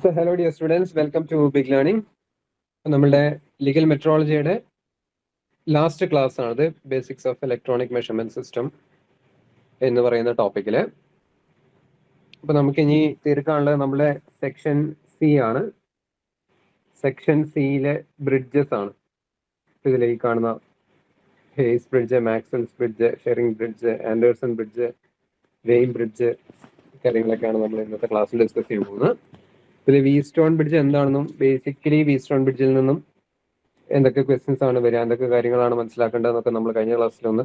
So hello dear students, welcome to Big Learning. നമ്മളുടെ legal മെട്രോളജിയുടെ last class ആണ് basics of electronic measurement system എന്ന് പറയുന്ന ടോപ്പിക്കില്. അപ്പൊ നമുക്ക് ഇനി തീർക്കാനുള്ളത് നമ്മുടെ സെക്ഷൻ സി ആണ്. സെക്ഷൻ സിയിലെ ബ്രിഡ്ജസ് ആണ്. ഇതിലേക്ക് കാണുന്ന Hay's bridge, Maxwell's bridge, Schering bridge, Anderson bridge, Wien bridge കാര്യങ്ങളൊക്കെയാണ് നമ്മൾ ഇന്നത്തെ ക്ലാസ്സിൽ ഡിസ്കസ് ചെയ്യാൻ പോകുന്നത്. ഇതിൽ വീസ്റ്റോൺ ബ്രിഡ്ജ് എന്താണെന്നും ബേസിക്കലി വീസ്റ്റോൺ ബ്രിഡ്ജിൽ നിന്നും എന്തൊക്കെ ക്വസ്റ്റ്യൻസ് ആണ് വരിക, എന്തൊക്കെ കാര്യങ്ങളാണ് മനസ്സിലാക്കേണ്ടതെന്നൊക്കെ നമ്മൾ കഴിഞ്ഞ ക്ലാസ്സിൽ ഒന്ന്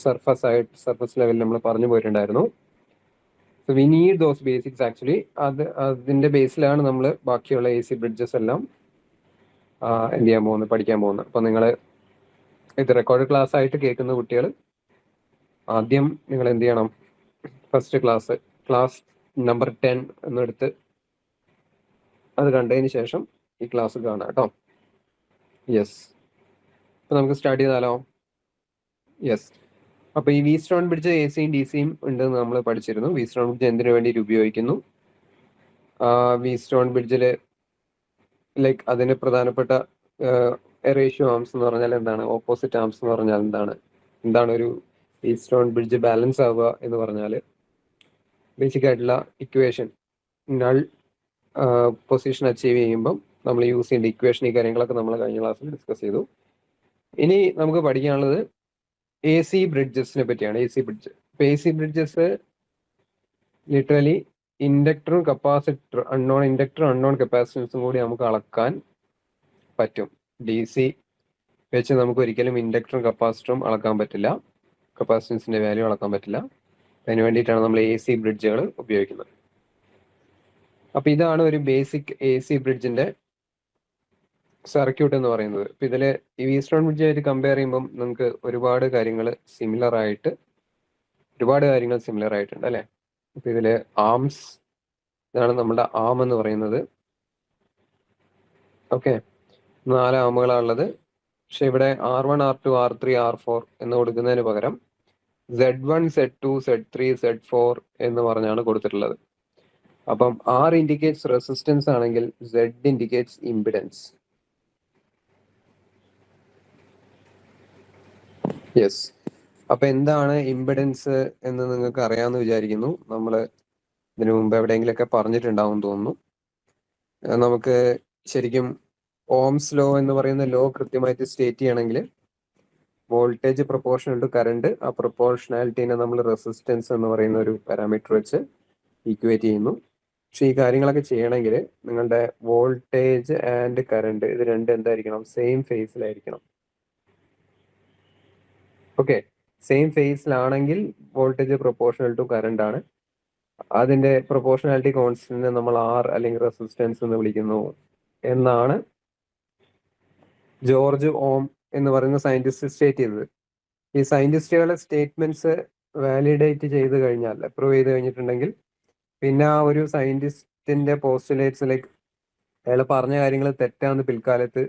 സർഫസ് ലെവലിൽ നമ്മൾ പറഞ്ഞു പോയിട്ടുണ്ടായിരുന്നു. So we need those basics actually. അതിന്റെ ബേസിലാണ് നമ്മൾ ബാക്കിയുള്ള AC ബ്രിഡ്ജസ് എല്ലാം എന്ത് ചെയ്യാൻ പോകുന്നത്, പഠിക്കാൻ പോകുന്നത്. അപ്പൊ നിങ്ങൾ ഇത് റെക്കോർഡ് ക്ലാസ് ആയിട്ട് കേൾക്കുന്ന കുട്ടികൾ ആദ്യം നിങ്ങൾ എന്ത് ചെയ്യണം, ഫസ്റ്റ് ക്ലാസ് നമ്പർ 10 എന്നെടുത്ത് അത് കണ്ടതിന് ശേഷം ഈ ക്ലാസ് കാണാം കേട്ടോ. യെസ്, അപ്പൊ നമുക്ക് സ്റ്റാർട്ട് ചെയ്താലോ? യെസ്, അപ്പൊ ഈ വീസ്റ്റോൺ ബ്രിഡ്ജ് AC-യും DC-യും ഉണ്ടെന്ന് നമ്മൾ പഠിച്ചിരുന്നു. വീസ്റ്റോൺ ബ്രിഡ്ജ് എന്തിനു വേണ്ടിയിട്ട് ഉപയോഗിക്കുന്നു, വീസ്റ്റോൺ ബ്രിഡ്ജില് ലൈക്ക് അതിന് പ്രധാനപ്പെട്ട റേഷ്യോ ആംസ് എന്ന് പറഞ്ഞാൽ എന്താണ്, ഓപ്പോസിറ്റ് ആംസ് എന്ന് പറഞ്ഞാൽ എന്താണ് ഒരു വീസ്റ്റോൺ ബ്രിഡ്ജ് ബാലൻസ് ആവുക എന്ന് പറഞ്ഞാൽ ബേസിക് ആയിട്ടുള്ള ഇക്വേഷൻ, നൾ പൊസിഷൻ അച്ചീവ് ചെയ്യുമ്പം നമ്മൾ യൂസ് ചെയ്യേണ്ട ഇക്വേഷൻ, ഈ കാര്യങ്ങളൊക്കെ നമ്മൾ കഴിഞ്ഞ ക്ലാസ്സിൽ ഡിസ്കസ് ചെയ്തു. ഇനി നമുക്ക് പഠിക്കാനുള്ളത് AC ബ്രിഡ്ജസിനെ പറ്റിയാണ്. AC bridge. ഇപ്പൊ AC ബ്രിഡ്ജസ് ലിറ്ററലി ഇൻഡക്ടറും കപ്പാസിറ്റർ, അൺനോൺ കപ്പാസിറ്റൻസും കൂടി നമുക്ക് അളക്കാൻ പറ്റും. DC വെച്ച് നമുക്ക് ഒരിക്കലും ഇൻഡക്ടറും കപ്പാസിറ്ററും അളക്കാൻ പറ്റില്ല, കപ്പാസിറ്റൻസിന്റെ വാല്യൂ അളക്കാൻ പറ്റില്ല. അതിന് വേണ്ടിയിട്ടാണ് നമ്മൾ AC ബ്രിഡ്ജുകൾ ഉപയോഗിക്കുന്നത്. അപ്പൊ ഇതാണ് ഒരു ബേസിക് AC ബ്രിഡ്ജിന്റെ സർക്യൂട്ട് എന്ന് പറയുന്നത്. ഇപ്പൊ ഇതില് ഈ വീസ്റ്റോൺ ബ്രിഡ്ജായിട്ട് കമ്പയർ ചെയ്യുമ്പോൾ നമുക്ക് ഒരുപാട് കാര്യങ്ങൾ സിമിലർ ആയിട്ടുണ്ട് അല്ലെ. ഇപ്പൊ ഇതില് ആംസ്, ഇതാണ് നമ്മുടെ ആം എന്ന് പറയുന്നത്. ഓക്കെ, 4 ആമുകളാണുള്ളത്. പക്ഷെ ഇവിടെ R1, R2, R3, R4 എന്ന് കൊടുക്കുന്നതിന് പകരം Z1, Z2, Z3, Z4 എന്ന് പറഞ്ഞാണ് കൊടുത്തിട്ടുള്ളത്. അപ്പം R ഇൻഡിക്കേറ്റ്സ് റെസിസ്റ്റൻസ് ആണെങ്കിൽ Z ഇൻഡിക്കേറ്റ്സ് ഇംപിഡൻസ്. യെസ്, അപ്പൊ എന്താണ് ഇംപിഡൻസ് എന്ന് നിങ്ങൾക്ക് അറിയാമെന്ന് വിചാരിക്കുന്നു. നമ്മൾ ഇതിനു മുമ്പ് എവിടെയെങ്കിലൊക്കെ പറഞ്ഞിട്ടുണ്ടാവും തോന്നുന്നു. നമുക്ക് ശരിക്കും ഓംസ് ലോ എന്ന് പറയുന്ന ലോ കൃത്യമായിട്ട് സ്റ്റേറ്റ് ചെയ്യണമെങ്കിൽ വോൾട്ടേജ് പ്രൊപ്പോർഷണൽ ടു കറണ്ട്, ആ പ്രൊപ്പോർഷണാലിറ്റീനെ നമ്മൾ റെസിസ്റ്റൻസ് എന്ന് പറയുന്ന ഒരു പാരാമീറ്റർ വെച്ച് ഈക്വേറ്റ് ചെയ്യുന്നു. പക്ഷെ ഈ കാര്യങ്ങളൊക്കെ ചെയ്യണമെങ്കിൽ നിങ്ങളുടെ വോൾട്ടേജ് ആൻഡ് കറണ്ട് ഇത് രണ്ടും എന്തായിരിക്കണം, സെയിം ഫേസിലായിരിക്കണം. ഓക്കെ, സെയിം ഫേസിലാണെങ്കിൽ വോൾട്ടേജ് പ്രൊപ്പോർഷണൽ ടു കറണ്ട് ആണ്. അതിന്റെ പ്രൊപ്പോർഷണാലിറ്റി കോൺസ്റ്റന്റിനെ നമ്മൾ R അല്ലെങ്കിൽ റെസിസ്റ്റൻസ് എന്ന് വിളിക്കുന്നു എന്നാണ് ജോർജ് ഓം എന്ന് പറയുന്ന സയന്റിസ്റ്റ് സ്റ്റേറ്റ് ചെയ്തത്. ഈ സയന്റിസ്റ്റുകളുടെ സ്റ്റേറ്റ്മെന്റ്സ് വാലിഡേറ്റ് ചെയ്ത് കഴിഞ്ഞാൽ, അപ്രൂവ് ചെയ്ത് കഴിഞ്ഞിട്ടുണ്ടെങ്കിൽ പിന്നെ ആ ഒരു സയന്റിസ്റ്റിന്റെ പോസ്റ്റുലേറ്റ്സ് ലൈക്ക് അയാൾ പറഞ്ഞ കാര്യങ്ങൾ തെറ്റാന്ന് പിൽക്കാലത്ത്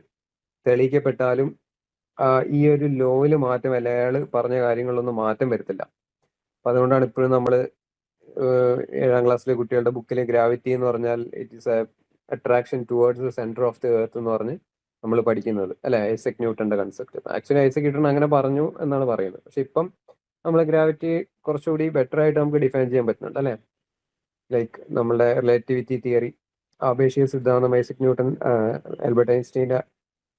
തെളിയിക്കപ്പെട്ടാലും ഈ ഒരു ലോയിൽ മാറ്റം, അല്ല അയാൾ പറഞ്ഞ കാര്യങ്ങളിലൊന്നും മാറ്റം വരുത്തില്ല. അപ്പൊ അതുകൊണ്ടാണ് ഇപ്പോഴും നമ്മൾ 7ാം ക്ലാസ്സിലെ കുട്ടികളുടെ ബുക്കിൽ ഗ്രാവിറ്റി എന്ന് പറഞ്ഞാൽ it is A attraction towards the centre of the earth എന്ന് പറഞ്ഞ് നമ്മൾ പഠിക്കുന്നത് അല്ലെ, ഐസക് ന്യൂട്ടന്റെ കൺസെപ്റ്റ്. ആക്ച്വലി ഐസക് ന്യൂട്ടൺ അങ്ങനെ പറഞ്ഞു എന്നാണ് പറയുന്നത്. പക്ഷെ ഇപ്പം നമ്മൾ ഗ്രാവിറ്റി കുറച്ചുകൂടി ബെറ്റർ ആയിട്ട് നമുക്ക് ഡിഫൈൻ ചെയ്യാൻ പറ്റുന്നുണ്ട് അല്ലെ. ലൈക്ക് നമ്മളുടെ റിലേറ്റിവിറ്റി തിയറി, ആപേക്ഷിക സിദ്ധാന്തം, ഐസക് ന്യൂട്ടൻ, ആൽബർട്ട് ഐൻസ്റ്റീൻ്റെ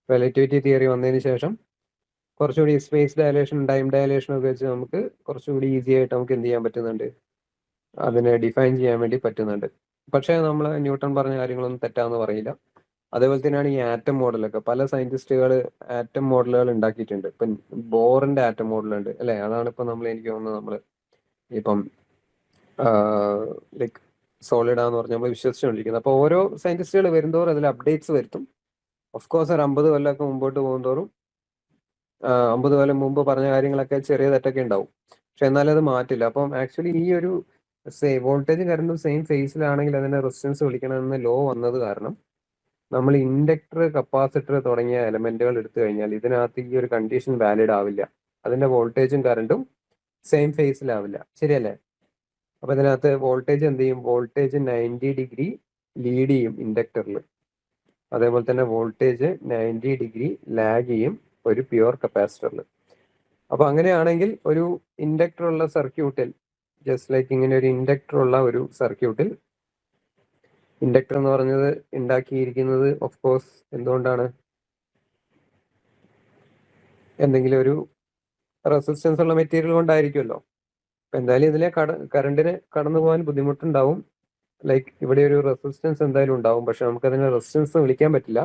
റിലേറ്റിവിറ്റി തിയറി വന്നതിന് ശേഷം കുറച്ചുകൂടി സ്പേസ് ഡയലേഷൻ, ടൈം ഡയലേഷൻ ഒക്കെ വെച്ച് നമുക്ക് കുറച്ചുകൂടി ഈസി ആയിട്ട് നമുക്ക് എന്ത് ചെയ്യാൻ പറ്റുന്നുണ്ട്, അതിനെ ഡിഫൈൻ ചെയ്യാൻ വേണ്ടി പറ്റുന്നുണ്ട്. പക്ഷേ നമ്മൾ ന്യൂട്ടൺ പറഞ്ഞ കാര്യങ്ങളൊന്നും തെറ്റാന്ന് പറയില്ല. അതേപോലെ തന്നെയാണ് ഈ ആറ്റം മോഡലൊക്കെ. പല സയന്റിസ്റ്റുകൾ ആറ്റം മോഡലുകൾ ഉണ്ടാക്കിയിട്ടുണ്ട്. ഇപ്പം ബോറിന്റെ ആറ്റം മോഡൽ ഉണ്ട് അല്ലെ. അതാണ് ഇപ്പം എനിക്ക് തോന്നുന്നത് നമ്മൾ ഇപ്പം ലൈക്ക് സോളിഡ് ആന്ന് പറഞ്ഞ് നമ്മൾ വിശ്വസിച്ചുകൊണ്ടിരിക്കുന്നത്. അപ്പോൾ ഓരോ സയന്റിസ്റ്റുകൾ വരുന്തോറും അതിൽ അപ്ഡേറ്റ്സ് വരുത്തും. ഓഫ് കോഴ്സ് ഒരു 50 കൊല്ലമൊക്കെ മുമ്പോട്ട് പോകുന്തോറും 50 കൊല്ലം മുമ്പ് പറഞ്ഞ കാര്യങ്ങളൊക്കെ ചെറിയ തെറ്റൊക്കെ ഉണ്ടാവും. പക്ഷെ എന്നാലും അത് മാറ്റില്ല. അപ്പം ആക്ച്വലി ഈ ഒരു വോൾട്ടേജും കറണ്ടും സെയിം ഫേസിലാണെങ്കിൽ അതിനെ റെസിസ്റ്റൻസ് വിളിക്കണമെന്ന് ലോ വന്നത് കാരണം നമ്മൾ ഇൻഡക്ടർ, കപ്പാസിറ്റർ തുടങ്ങിയ എലമെന്റുകൾ എടുത്തു കഴിഞ്ഞാൽ ഇതിനകത്ത് ഈ ഒരു കണ്ടീഷൻ വാലിഡ് ആവില്ല. അതിന്റെ വോൾട്ടേജും കറണ്ടും സെയിം ഫേസിലാവില്ല. ശരിയല്ലേ? അപ്പൊ ഇതിനകത്ത് വോൾട്ടേജ് എന്ത് ചെയ്യും? വോൾട്ടേജ് 90 ഡിഗ്രി ലീഡ് ചെയ്യും ഇൻഡക്ടറിൽ. അതേപോലെ തന്നെ വോൾട്ടേജ് 90 ഡിഗ്രി ലാഗ് ചെയ്യും ഒരു പ്യുവർ കപ്പാസിറ്ററിൽ. അപ്പൊ അങ്ങനെയാണെങ്കിൽ ഒരു ഇൻഡക്ടർ ഉള്ള സർക്യൂട്ടിൽ, ജസ്റ്റ് ലൈക്ക് ഇങ്ങനെ ഒരു ഇൻഡക്ടർ ഉള്ള ഒരു സർക്യൂട്ടിൽ, ഇൻഡക്ടർ എന്ന് പറഞ്ഞത് ഉണ്ടാക്കിയിരിക്കുന്നത് ഓഫ് കോഴ്സ് എന്തുകൊണ്ടാണ്? എന്തെങ്കിലും ഒരു റെസിസ്റ്റൻസ് ഉള്ള മെറ്റീരിയൽ കൊണ്ടായിരിക്കുമല്ലോ. അപ്പൊ എന്തായാലും ഇതിലെ കറണ്ടിന് കടന്നു പോകാൻ ബുദ്ധിമുട്ടുണ്ടാവും. ലൈക്ക് ഇവിടെ ഒരു റെസിസ്റ്റൻസ് എന്തായാലും ഉണ്ടാവും, പക്ഷെ നമുക്കതിനെ റെസിസ്റ്റൻസ് വിളിക്കാൻ പറ്റില്ല,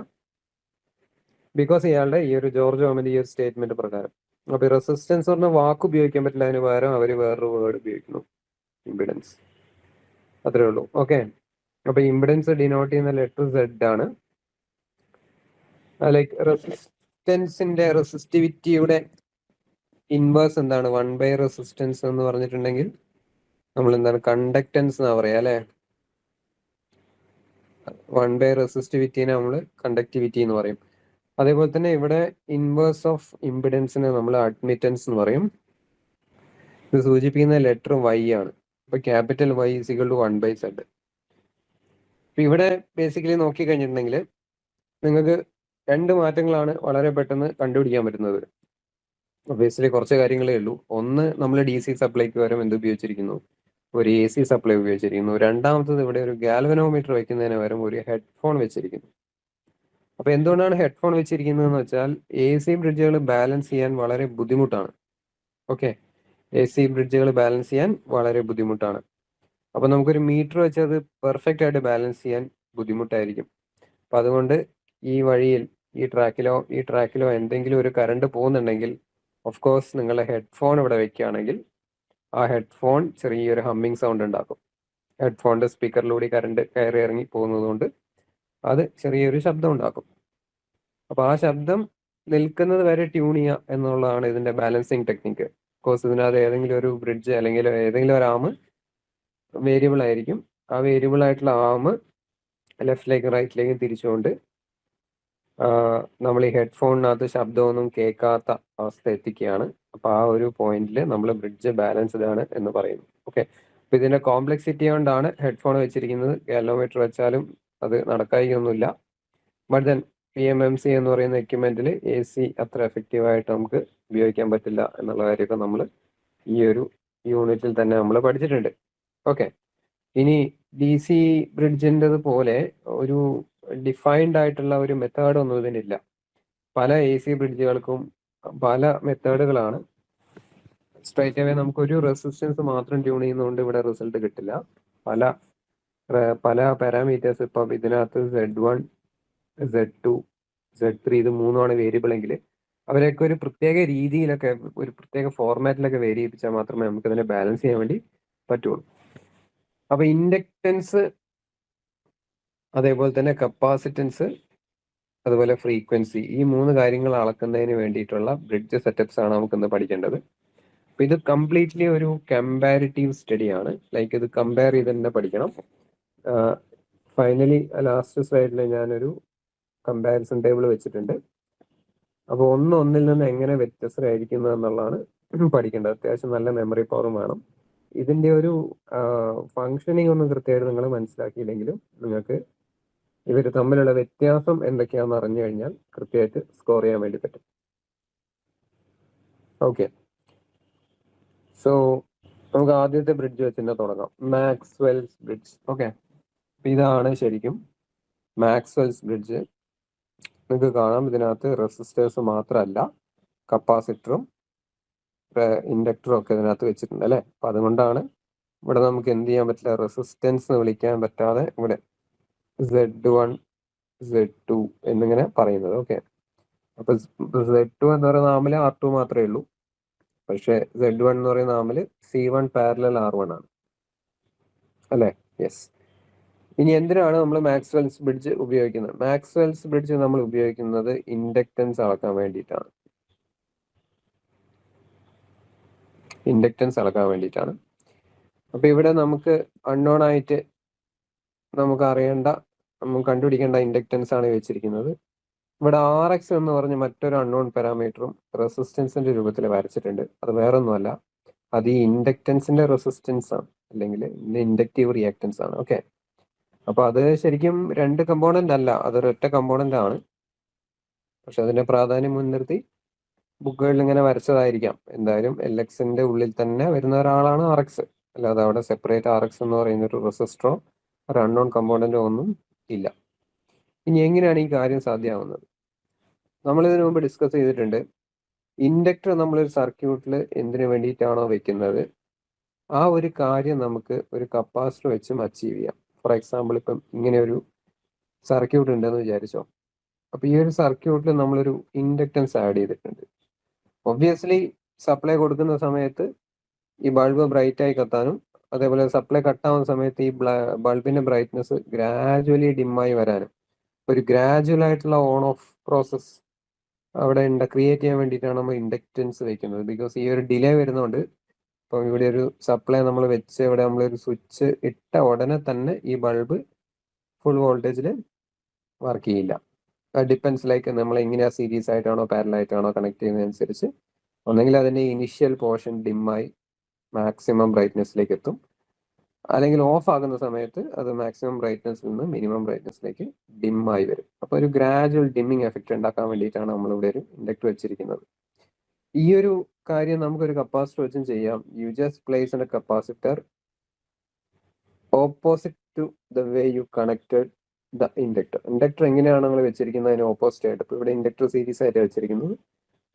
ബിക്കോസ് ഇയാളുടെ ഈ ഒരു ജോർജ് ഓമിന്റെ ഈ ഒരു സ്റ്റേറ്റ്മെന്റ് പ്രകാരം. അപ്പൊ റെസിസ്റ്റൻസ് പറഞ്ഞ വാക്ക് ഉപയോഗിക്കാൻ പറ്റില്ല, അതിന് പകരം അവർ വേറൊരു വേർഡ് ഉപയോഗിക്കുന്നു, ഇമ്പിഡൻസ്. അത്രേ ഉള്ളൂ. ഓക്കെ. അപ്പൊ ഇമ്പിഡൻസ് ഡിനോട്ട് ചെയ്യുന്ന ലെറ്റർ Z ആണ്. ലൈക്ക് റെസിസ്റ്റൻസിന്റെ റെസിസ്റ്റിവിറ്റിയുടെ ഇൻവേഴ്സ് എന്താണ്? 1 റെസിസ്റ്റൻസ് എന്ന് പറഞ്ഞിട്ടുണ്ടെങ്കിൽ നമ്മൾ എന്താണ്? കണ്ടക്ടൻസ് എന്നാ പറയാ അല്ലെ. 1 റെസിസ്റ്റിവിറ്റിനെ നമ്മൾ കണ്ടക്ടിവിറ്റി എന്ന് പറയും. അതേപോലെ തന്നെ ഇവിടെ ഇൻവേഴ്സ് ഓഫ് ഇമ്പിഡൻസിനെ നമ്മൾ അഡ്മിറ്റൻസ് എന്ന് പറയും. ഇത് സൂചിപ്പിക്കുന്ന ലെറ്റർ Y ആണ്. അപ്പൊ ക്യാപിറ്റൽ Y = 1/Z. അപ്പൊ ഇവിടെ ബേസിക്കലി നോക്കി കഴിഞ്ഞിട്ടുണ്ടെങ്കിൽ നിങ്ങൾക്ക് 2 മാറ്റങ്ങളാണ് വളരെ പെട്ടെന്ന് കണ്ടുപിടിക്കാൻ പറ്റുന്നത്. ബേസിക്കലി കുറച്ച് കാര്യങ്ങളേ ഉള്ളൂ. ഒന്ന്, നമ്മൾ DC സപ്ലൈക്ക് പകരം എന്ത് ഉപയോഗിച്ചിരിക്കുന്നു? ഒരു AC സപ്ലൈ ഉപയോഗിച്ചിരിക്കുന്നു. രണ്ടാമത്തത്, ഇവിടെ ഒരു ഗാൽവനോമീറ്റർ വെക്കുന്നതിന് പകരം ഒരു ഹെഡ്ഫോൺ വെച്ചിരിക്കുന്നു. അപ്പൊ എന്തുകൊണ്ടാണ് ഹെഡ്ഫോൺ വെച്ചിരിക്കുന്നതെന്ന് വെച്ചാൽ AC ബ്രിഡ്ജുകൾ ബാലൻസ് ചെയ്യാൻ വളരെ ബുദ്ധിമുട്ടാണ്. ഓക്കെ, AC ബ്രിഡ്ജുകൾ ബാലൻസ് ചെയ്യാൻ വളരെ ബുദ്ധിമുട്ടാണ്. അപ്പൊ നമുക്കൊരു മീറ്റർ വെച്ച് അത് പെർഫെക്റ്റ് ആയിട്ട് ബാലൻസ് ചെയ്യാൻ ബുദ്ധിമുട്ടായിരിക്കും. അപ്പൊ അതുകൊണ്ട് ഈ വഴിയിൽ ഈ ട്രാക്കിലോ എന്തെങ്കിലും ഒരു കറണ്ട് പോകുന്നുണ്ടെങ്കിൽ ഓഫ് കോഴ്സ് നിങ്ങളുടെ ഹെഡ്ഫോൺ ഇവിടെ വെക്കുകയാണെങ്കിൽ ആ ഹെഡ്ഫോൺ ചെറിയൊരു ഹമ്മിങ് സൗണ്ട് ഉണ്ടാക്കും. ഹെഡ്ഫോണിന്റെ സ്പീക്കറിലൂടെ കറണ്ട് കയറി ഇറങ്ങി പോകുന്നത് കൊണ്ട് അത് ചെറിയൊരു ശബ്ദം ഉണ്ടാക്കും. അപ്പൊ ആ ശബ്ദം നിൽക്കുന്നത് വരെ ട്യൂൺ ചെയ്യുക എന്നുള്ളതാണ് ഇതിന്റെ ബാലൻസിങ് ടെക്നിക്ക്. കോഴ്സ് ഇതിനകത്ത് ഏതെങ്കിലും ഒരു ബ്രിഡ്ജ് അല്ലെങ്കിൽ ഏതെങ്കിലും ഒരു ആം വേരിയബിൾ ആയിരിക്കും. ആ വേരിയബിൾ ആയിട്ടുള്ള ആം ലെഫ്റ്റിലേക്കും റൈറ്റിലേക്കും തിരിച്ചുകൊണ്ട് നമ്മൾ ഈ ഹെഡ്ഫോണിനകത്ത് ശബ്ദമൊന്നും കേൾക്കാത്ത അവസ്ഥ എത്തിക്കുകയാണ്. അപ്പൊ ആ ഒരു പോയിന്റിൽ നമ്മൾ ബ്രിഡ്ജ് ബാലൻസ്ഡ് ആണ് എന്ന് പറയുന്നു. ഓക്കെ, അപ്പൊ ഇതിന്റെ കോംപ്ലക്സിറ്റി കൊണ്ടാണ് ഹെഡ്ഫോൺ വെച്ചിരിക്കുന്നത്. ഗാലനോമീറ്റർ വെച്ചാലും അത് നടക്കായിക്കൊന്നുമില്ല. ബട്ട് ദെൻ PMMC എന്ന് പറയുന്ന എക്യുപ്മെന്റിൽ AC അത്ര എഫക്റ്റീവായിട്ട് നമുക്ക് ഉപയോഗിക്കാൻ പറ്റില്ല എന്നുള്ള കാര്യമൊക്കെ നമ്മൾ ഈ ഒരു യൂണിറ്റിൽ തന്നെ നമ്മൾ പഠിച്ചിട്ടുണ്ട്. ഓക്കെ, ഇനി DC ബ്രിഡ്ജിൻ്റെത് പോലെ ഒരു ഡിഫൈൻഡ് ആയിട്ടുള്ള ഒരു മെത്തേഡ് ഒന്നും ഇതിനില്ല. പല AC ബ്രിഡ്ജുകൾക്കും പല മെത്തേഡുകളാണ്. സ്ട്രൈറ്റ് അവേ നമുക്ക് ഒരു റെസിസ്റ്റൻസ് മാത്രം ട്യൂൺ ചെയ്യുന്നതുകൊണ്ട് ഇവിടെ റിസൾട്ട് കിട്ടില്ല. പല പാരാമീറ്റേഴ്സ്, ഇപ്പം ഇതിനകത്ത് Z1, Z2, Z3 ഇത് മൂന്നുമാണ് വേരിയബിൾ എങ്കിൽ അവരെയൊക്കെ ഒരു പ്രത്യേക രീതിയിലൊക്കെ ഒരു പ്രത്യേക ഫോർമാറ്റിലൊക്കെ വേരി ചെയ്യിപ്പിച്ചാൽ മാത്രമേ നമുക്ക് ഇതിനെ ബാലൻസ് ചെയ്യാൻ വേണ്ടി പറ്റുള്ളൂ. അപ്പൊ ഇൻഡക്റ്റൻസ്, അതേപോലെ തന്നെ കപ്പാസിറ്റൻസ്, അതുപോലെ ഫ്രീക്വൻസി, ഈ 3 കാര്യങ്ങൾ അളക്കുന്നതിന് വേണ്ടിയിട്ടുള്ള ബ്രിഡ്ജ് സെറ്റപ്സ് ആണ് നമുക്കിന്ന് പഠിക്കേണ്ടത്. അപ്പൊ ഇത് കംപ്ലീറ്റ്ലി ഒരു കമ്പാരിറ്റീവ് സ്റ്റഡി ആണ്. ലൈക്ക് ഇത് കമ്പയർ ചെയ്ത് തന്നെ പഠിക്കണം. ഫൈനലി ലാസ്റ്റ് സ്ലൈഡിൽ ഞാനൊരു കമ്പാരിസൺ ടേബിൾ വെച്ചിട്ടുണ്ട്. അപ്പോൾ ഒന്നിൽ നിന്ന് എങ്ങനെ വ്യത്യസ്തരായിരിക്കുന്നത് എന്നുള്ളതാണ് പഠിക്കേണ്ടത്. അത്യാവശ്യം നല്ല മെമ്മറി പവറും വേണം. ഇതിന്റെ ഒരു ഫങ്ഷനിങ് ഒന്നും കൃത്യമായിട്ട് നിങ്ങൾ മനസ്സിലാക്കിയില്ലെങ്കിലും നിങ്ങൾക്ക് ഇവർ തമ്മിലുള്ള വ്യത്യാസം എന്തൊക്കെയാണെന്ന് അറിഞ്ഞു കഴിഞ്ഞാൽ കൃത്യമായിട്ട് സ്കോർ ചെയ്യാൻ വേണ്ടി പറ്റും. ഓക്കെ, സോ നമുക്ക് ആദ്യത്തെ ബ്രിഡ്ജ് വെച്ച് തന്നെ തുടങ്ങാം. Maxwell's bridge. ഓക്കെ, ഇതാണ് ശരിക്കും മാക്സ്വെൽസ് ബ്രിഡ്ജ്. നിങ്ങൾക്ക് കാണാം ഇതിനകത്ത് റെസിസ്റ്റേഴ്സ് മാത്രമല്ല കപ്പാസിറ്ററും ഇൻഡക്ടറും ഒക്കെ ഇതിനകത്ത് വെച്ചിട്ടുണ്ട് അല്ലെ. അപ്പൊ അതുകൊണ്ടാണ് ഇവിടെ നമുക്ക് എന്ത് ചെയ്യാൻ പറ്റില്ല, റെസിസ്റ്റൻസ് വിളിക്കാൻ പറ്റാതെ ഇവിടെ Z1, Z2 എന്നിങ്ങനെ പറയുന്നത്. ഓക്കെ, അപ്പൊ Z2 എന്ന് പറയുന്ന ആമില് R2 മാത്രമേ ഉള്ളൂ. പക്ഷെ Z1 എന്ന് പറയുന്ന ആമില് C1 പാരലൽ R1 ആണ് അല്ലെ. യെസ്. ഇനി എന്തിനാണ് നമ്മൾ മാക്സ്വെൽസ് ബ്രിഡ്ജ് ഉപയോഗിക്കുന്നത്? മാക്സ്വെൽസ് ബ്രിഡ്ജ് നമ്മൾ ഉപയോഗിക്കുന്നത് ഇൻഡക്റ്റൻസ് അളക്കാൻ വേണ്ടിയിട്ടാണ്. അപ്പൊ ഇവിടെ നമുക്ക് അൺനോൺ ആയിട്ട് നമുക്ക് കണ്ടുപിടിക്കേണ്ട ഇൻഡക്റ്റൻസ് ആണ് വെച്ചിരിക്കുന്നത്. ഇവിടെ RX എന്ന് പറഞ്ഞ മറ്റൊരു അൺനോൺ പാരാമീറ്ററും റെസിസ്റ്റൻസിന്റെ രൂപത്തിൽ വരച്ചിട്ടുണ്ട്. അത് വേറെ ഒന്നുമല്ല, അത് ഈ ഇൻഡക്റ്റൻസിന്റെ റെസിസ്റ്റൻസ് ആണ്. അല്ലെങ്കിൽ ഇൻഡക്റ്റീവ് റിയാക്ടൻസ് ആണ്. ഓക്കെ, അപ്പോൾ അത് ശരിക്കും രണ്ട് കമ്പോണന്റ് അല്ല, അതൊരൊറ്റ കമ്പോണന്റ് ആണ്. പക്ഷെ അതിന്റെ പ്രാധാന്യം മുൻനിർത്തി ബുക്കുകളിൽ ഇങ്ങനെ വരച്ചതായിരിക്കാം. എന്തായാലും LXന്റെ ഉള്ളിൽ തന്നെ വരുന്ന ഒരാളാണ് RX. അല്ലാതെ അവിടെ സെപ്പറേറ്റ് RX എന്ന് പറയുന്ന ഒരു റെസിസ്റ്ററോ ഒരു അൺനോൺ കമ്പോണന്റോ ഒന്നും ഇല്ല. ഇനി എങ്ങനെയാണ് ഈ കാര്യം സാധ്യമാവുന്നത്? നമ്മൾ ഇതിനു മുമ്പ് ഡിസ്കസ് ചെയ്തിട്ടുണ്ട്. ഇൻഡക്ടർ നമ്മളൊരു സർക്യൂട്ടിൽ എന്തിനു വേണ്ടിയിട്ടാണോ വെക്കുന്നത്, ആ ഒരു കാര്യം നമുക്ക് ഒരു കപ്പാസിറ്റർ വെച്ചും അച്ചീവ് ചെയ്യാം. ഫോർ എക്സാമ്പിൾ, ഇപ്പം ഇങ്ങനെ ഒരു സർക്യൂട്ട് ഉണ്ടെന്ന് വിചാരിച്ചോ. അപ്പോൾ ഈ ഒരു സർക്യൂട്ടിൽ നമ്മളൊരു ഇൻഡക്റ്റൻസ് ആഡ് ചെയ്തിട്ടുണ്ട്. ഒബ്വിയസ്ലി സപ്ലൈ കൊടുക്കുന്ന സമയത്ത് ഈ ബൾബ് ബ്രൈറ്റ് ആയി കത്താനും, അതേപോലെ സപ്ലൈ കട്ടാവുന്ന സമയത്ത് ഈ ബൾബിന്റെ ബ്രൈറ്റ്നസ് ഗ്രാജുവലി ഡിമ്മായി വരാനും ഒരു ഗ്രാജുവൽ ആയിട്ടുള്ള ഓൺ ഓഫ് പ്രോസസ് അവിടെ ക്രിയേറ്റ് ചെയ്യാൻ വേണ്ടിയിട്ടാണ് നമ്മൾ ഇൻഡക്റ്റൻസ് വെക്കുന്നത്. ബിക്കോസ് ഈ ഒരു ഡിലേ വരുന്നതുകൊണ്ട് ഇപ്പം ഇവിടെ ഒരു സപ്ലൈ നമ്മൾ വെച്ച് ഇവിടെ നമ്മളൊരു സ്വിച്ച് ഇട്ട ഉടനെ തന്നെ ഈ ബൾബ് ഫുൾ വോൾട്ടേജിൽ വർക്ക് ചെയ്യില്ല. ഡിപ്പെൻസ് ലൈക്ക് നമ്മൾ എങ്ങനെയാ സീരീസ് ആയിട്ടാണോ പാരലായിട്ടാണോ കണക്ട് ചെയ്യുന്നതനുസരിച്ച് ഒന്നെങ്കിൽ അതിന്റെ ഇനിഷ്യൽ പോർഷൻ ഡിമ്മായി മാക്സിമം ബ്രൈറ്റ്നെസ്സിലേക്ക് എത്തും, അല്ലെങ്കിൽ ഓഫ് ആകുന്ന സമയത്ത് അത് മാക്സിമം ബ്രൈറ്റ്നസ്സിൽ നിന്ന് മിനിമം ബ്രൈറ്റ്നസ്സിലേക്ക് ഡിമ്മായി വരും. അപ്പോൾ ഒരു ഗ്രാജുവൽ ഡിമ്മിങ് എഫക്റ്റ് ഉണ്ടാക്കാൻ വേണ്ടിയിട്ടാണ് നമ്മളിവിടെ ഒരു ഇൻഡക്ടർ വെച്ചിരിക്കുന്നത്. ഈ ഒരു കാര്യം നമുക്കൊരു കപ്പാസിറ്റർ വെച്ചും ചെയ്യാം. You just place a capacitor opposite to the way you connected the inductor. Inductor എങ്ങനെയാണ് നമ്മൾ വെച്ചിരിക്കുന്നത് അതിന് ഓപ്പോസിറ്റ് ആയിട്ട്. ഇപ്പോൾ ഇവിടെ ഇൻഡക്ടർ സീരീസ് ആയിട്ട് വെച്ചിരിക്കുന്നത്,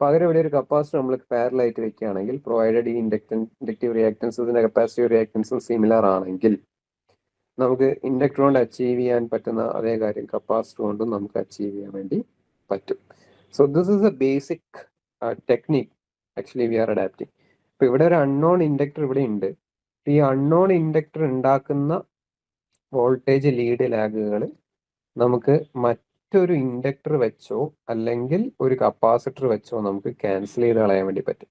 പകരം ഇവിടെ ഒരു കപ്പാസിറ്റർ നമ്മൾ പാരലായിട്ട് വെക്കുകയാണെങ്കിൽ, പ്രൊവൈഡഡ് ഈ ഇൻഡക്റ്റീവ് റിയാക്ടൻസിന്റെ കപ്പാസിറ്റീവ് റിയാക്ടൻസും സിമിലർ ആണെങ്കിൽ, നമുക്ക് ഇൻഡക്ടർ കൊണ്ട് അച്ചീവ് ചെയ്യാൻ പറ്റുന്ന അതേ കാര്യം കപ്പാസിറ്റർ കൊണ്ടും നമുക്ക് അച്ചീവ് ചെയ്യാൻ വേണ്ടി പറ്റും. So this is a basic technique actually we are adapting. ഇപ്പൊ ഇവിടെ ഒരു അൺനോൺ ഇൻഡക്ടർ ഇവിടെ ഉണ്ട്. ഈ അൺനോൺ ഇൻഡക്ടർ ഉണ്ടാക്കുന്ന വോൾട്ടേജ് ലീഡ് ലാഗുകൾ നമുക്ക് മറ്റൊരു ഇൻഡക്ടർ വെച്ചോ അല്ലെങ്കിൽ ഒരു കപ്പാസിറ്റർ വെച്ചോ നമുക്ക് ക്യാൻസൽ ചെയ്ത് കളയാൻ വേണ്ടി പറ്റും.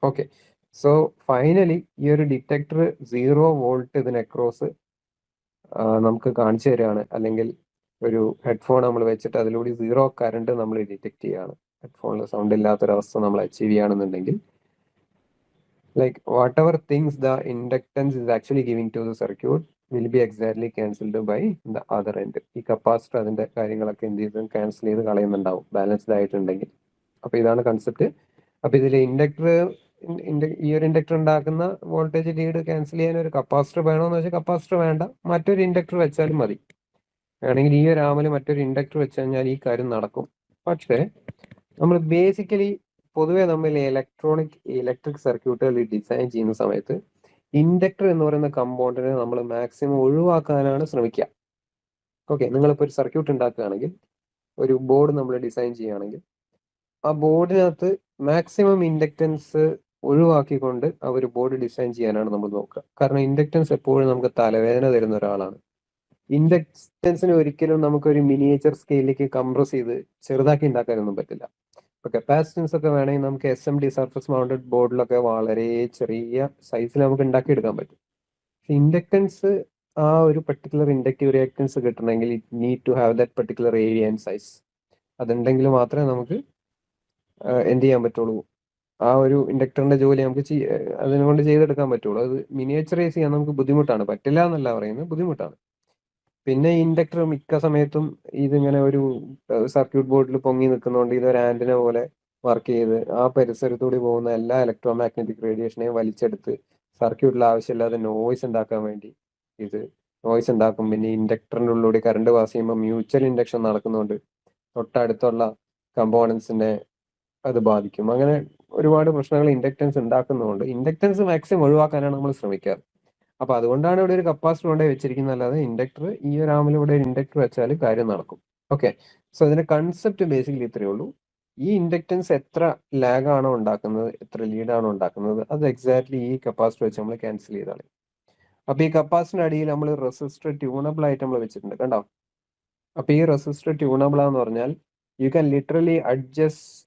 ഓക്കെ, സോ ഫൈനലി ഈ ഒരു ഡിറ്റക്ടർ 0 വോൾട്ട് ഇതിന് അക്രോസ് നമുക്ക് കാണിച്ചു തരികയാണ്. അല്ലെങ്കിൽ ഒരു ഹെഡ്ഫോൺ നമ്മൾ വെച്ചിട്ട് അതിലൂടെ 0 കറണ്ട് നമ്മൾ ഡിറ്റക്ട് ചെയ്യുകയാണ്. ഹെഡ്ഫോണിൽ സൗണ്ട് ഇല്ലാത്തൊരവസ്ഥ നമ്മൾ അച്ചീവ് ചെയ്യുകയാണെന്നുണ്ടെങ്കിൽ, like whatever things the inductance is actually giving to the circuit will be exactly cancelled by the other end. ഈ കപ്പാസിറ്റർ അതിന്റെ കാര്യങ്ങളൊക്കെ എന്ത് ചെയ്ത് ക്യാൻസൽ ചെയ്ത് കളയുന്നുണ്ടാവും ബാലൻസ്ഡ് ആയിട്ടുണ്ടെങ്കിൽ. അപ്പൊ ഇതാണ് കൺസെപ്റ്റ്. അപ്പൊ ഇതിൽ ഇൻഡക്ടർ ഈ ഒരു ഇൻഡക്ടർ ഉണ്ടാക്കുന്ന വോൾട്ടേജ് ലീഡ് ക്യാൻസൽ ചെയ്യാൻ ഒരു കപ്പാസിറ്റർ വേണമെന്ന് വെച്ചാൽ കപ്പാസിറ്റർ വേണ്ട, മറ്റൊരു ഇൻഡക്ടർ വെച്ചാലും മതി. വേണമെങ്കിൽ ഈ ഒരു ആമിൽ മറ്റൊരു ഇൻഡക്ടർ വെച്ച് കഴിഞ്ഞാൽ ഈ കാര്യം നടക്കും. പക്ഷേ നമ്മൾ ബേസിക്കലി പൊതുവെ നമ്മൾ ഇലക്ട്രിക് സർക്യൂട്ടുകൾ ഡിസൈൻ ചെയ്യുന്ന സമയത്ത് ഇൻഡക്ടർ എന്ന് പറയുന്ന കമ്പോണന്റിനെ നമ്മൾ മാക്സിമം ഒഴിവാക്കാനാണ് ശ്രമിക്കുക. ഓക്കെ, നിങ്ങളിപ്പോൾ ഒരു സർക്യൂട്ട് ഉണ്ടാക്കുകയാണെങ്കിൽ, ഒരു ബോർഡ് നമ്മൾ ഡിസൈൻ ചെയ്യുകയാണെങ്കിൽ, ആ ബോർഡിനകത്ത് മാക്സിമം ഇൻഡക്റ്റൻസ് ഒഴിവാക്കിക്കൊണ്ട് ആ ഒരു ബോർഡ് ഡിസൈൻ ചെയ്യാനാണ് നമ്മൾ നോക്കുക. കാരണം ഇൻഡക്റ്റൻസ് എപ്പോഴും നമുക്ക് തലവേദന തരുന്ന ഒരാളാണ്. ഇൻഡക്റ്റൻസിന് ഒരിക്കലും നമുക്കൊരു മിനിയേച്ചർ സ്കെയിലേക്ക് കംപ്രസ് ചെയ്ത് ചെറുതാക്കി ഉണ്ടാക്കാനൊന്നും പറ്റില്ല. ഇപ്പൊ കപ്പാസിറ്റൻസ് ഒക്കെ വേണമെങ്കിൽ നമുക്ക് SMD സർഫസ് മൗണ്ടഡ് ബോർഡിലൊക്കെ വളരെ ചെറിയ സൈസിൽ നമുക്ക് ഉണ്ടാക്കിയെടുക്കാൻ പറ്റും. ഇൻഡക്റ്റൻസ് ആ ഒരു പർട്ടിക്കുലർ ഇൻഡക്റ്റീവ് റിയാക്ടൻസ് കിട്ടണമെങ്കിൽ it need to have that particular area and size. അതുണ്ടെങ്കിൽ മാത്രമേ നമുക്ക് എന്ത് ചെയ്യാൻ പറ്റുള്ളൂ, ആ ഒരു ഇൻഡക്ടറിന്റെ ജോലി നമുക്ക് അതിനുകൊണ്ട് ചെയ്തെടുക്കാൻ പറ്റുള്ളൂ. അത് മിനിയേച്ചറൈസ് ചെയ്യാൻ നമുക്ക് ബുദ്ധിമുട്ടാണ്, പറ്റില്ല എന്നല്ല പറയുന്നത്, ബുദ്ധിമുട്ടാണ്. പിന്നെ ഇൻഡക്ടർ മിക്ക സമയത്തും ഇതിങ്ങനെ ഒരു സർക്യൂട്ട് ബോർഡിൽ പൊങ്ങി നിൽക്കുന്നതുകൊണ്ട് ഇതൊരു ആന്റിന പോലെ വർക്ക് ചെയ്ത് ആ പരിസരത്തൂടി പോകുന്ന എല്ലാ ഇലക്ട്രോ മാഗ്നറ്റിക് റേഡിയേഷനെയും വലിച്ചെടുത്ത് സർക്യൂട്ടിൽ ആവശ്യമില്ലാതെ നോയ്സ് ഉണ്ടാക്കാൻ വേണ്ടി ഇത് നോയ്സ് ഉണ്ടാക്കും. പിന്നെ ഇൻഡക്ടറിൻ്റെ ഉള്ളിലൂടെ കറണ്ട് പാസ് ചെയ്യുമ്പോൾ മ്യൂച്വൽ ഇൻഡക്ഷൻ നടക്കുന്നതുകൊണ്ട് തൊട്ടടുത്തുള്ള കമ്പോണൻസിനെ അത് ബാധിക്കും. അങ്ങനെ ഒരുപാട് പ്രശ്നങ്ങൾ ഇൻഡക്റ്റൻസ് ഉണ്ടാക്കുന്നതുകൊണ്ട് ഇൻഡക്റ്റൻസ് മാക്സിമം ഒഴിവാക്കാനാണ് നമ്മൾ ശ്രമിക്കാറ്. അപ്പൊ അതുകൊണ്ടാണ് ഇവിടെ ഒരു കപ്പാസിറ്റർ കൊണ്ടേ വെച്ചിരിക്കുന്നത്, അല്ലാതെ ഇൻഡക്ടർ ഈ ഒരു ആമിൽ ഇവിടെ ഒരു ഇൻഡക്ടർ വെച്ചാൽ കാര്യം നടക്കും. ഓക്കെ, സോ ഇതിന്റെ കൺസെപ്റ്റ് ബേസിക്കലി ഇത്രയേ ഉള്ളൂ. ഈ ഇൻഡക്റ്റൻസ് എത്ര ലാഗ് ആണോ ഉണ്ടാക്കുന്നത്, എത്ര ലീഡ് ആണോ ഉണ്ടാക്കുന്നത്, അത് എക്സാക്ട്ലി ഈ കപ്പാസിറ്റർ വെച്ച് നമ്മൾ ക്യാൻസൽ ചെയ്താണ്. അപ്പൊ ഈ കപ്പാസിറ്ററിന്റെ അടിയിൽ നമ്മൾ റെസിസ്റ്റർ ട്യൂണബിൾ ആയിട്ട് നമ്മൾ വെച്ചിട്ടുണ്ട്, കണ്ടോ. അപ്പൊ ഈ റെസിസ്റ്റർ ട്യൂണബിൾ ആന്ന് പറഞ്ഞാൽ യു ക്യാൻ ലിറ്ററലി അഡ്ജസ്റ്റ്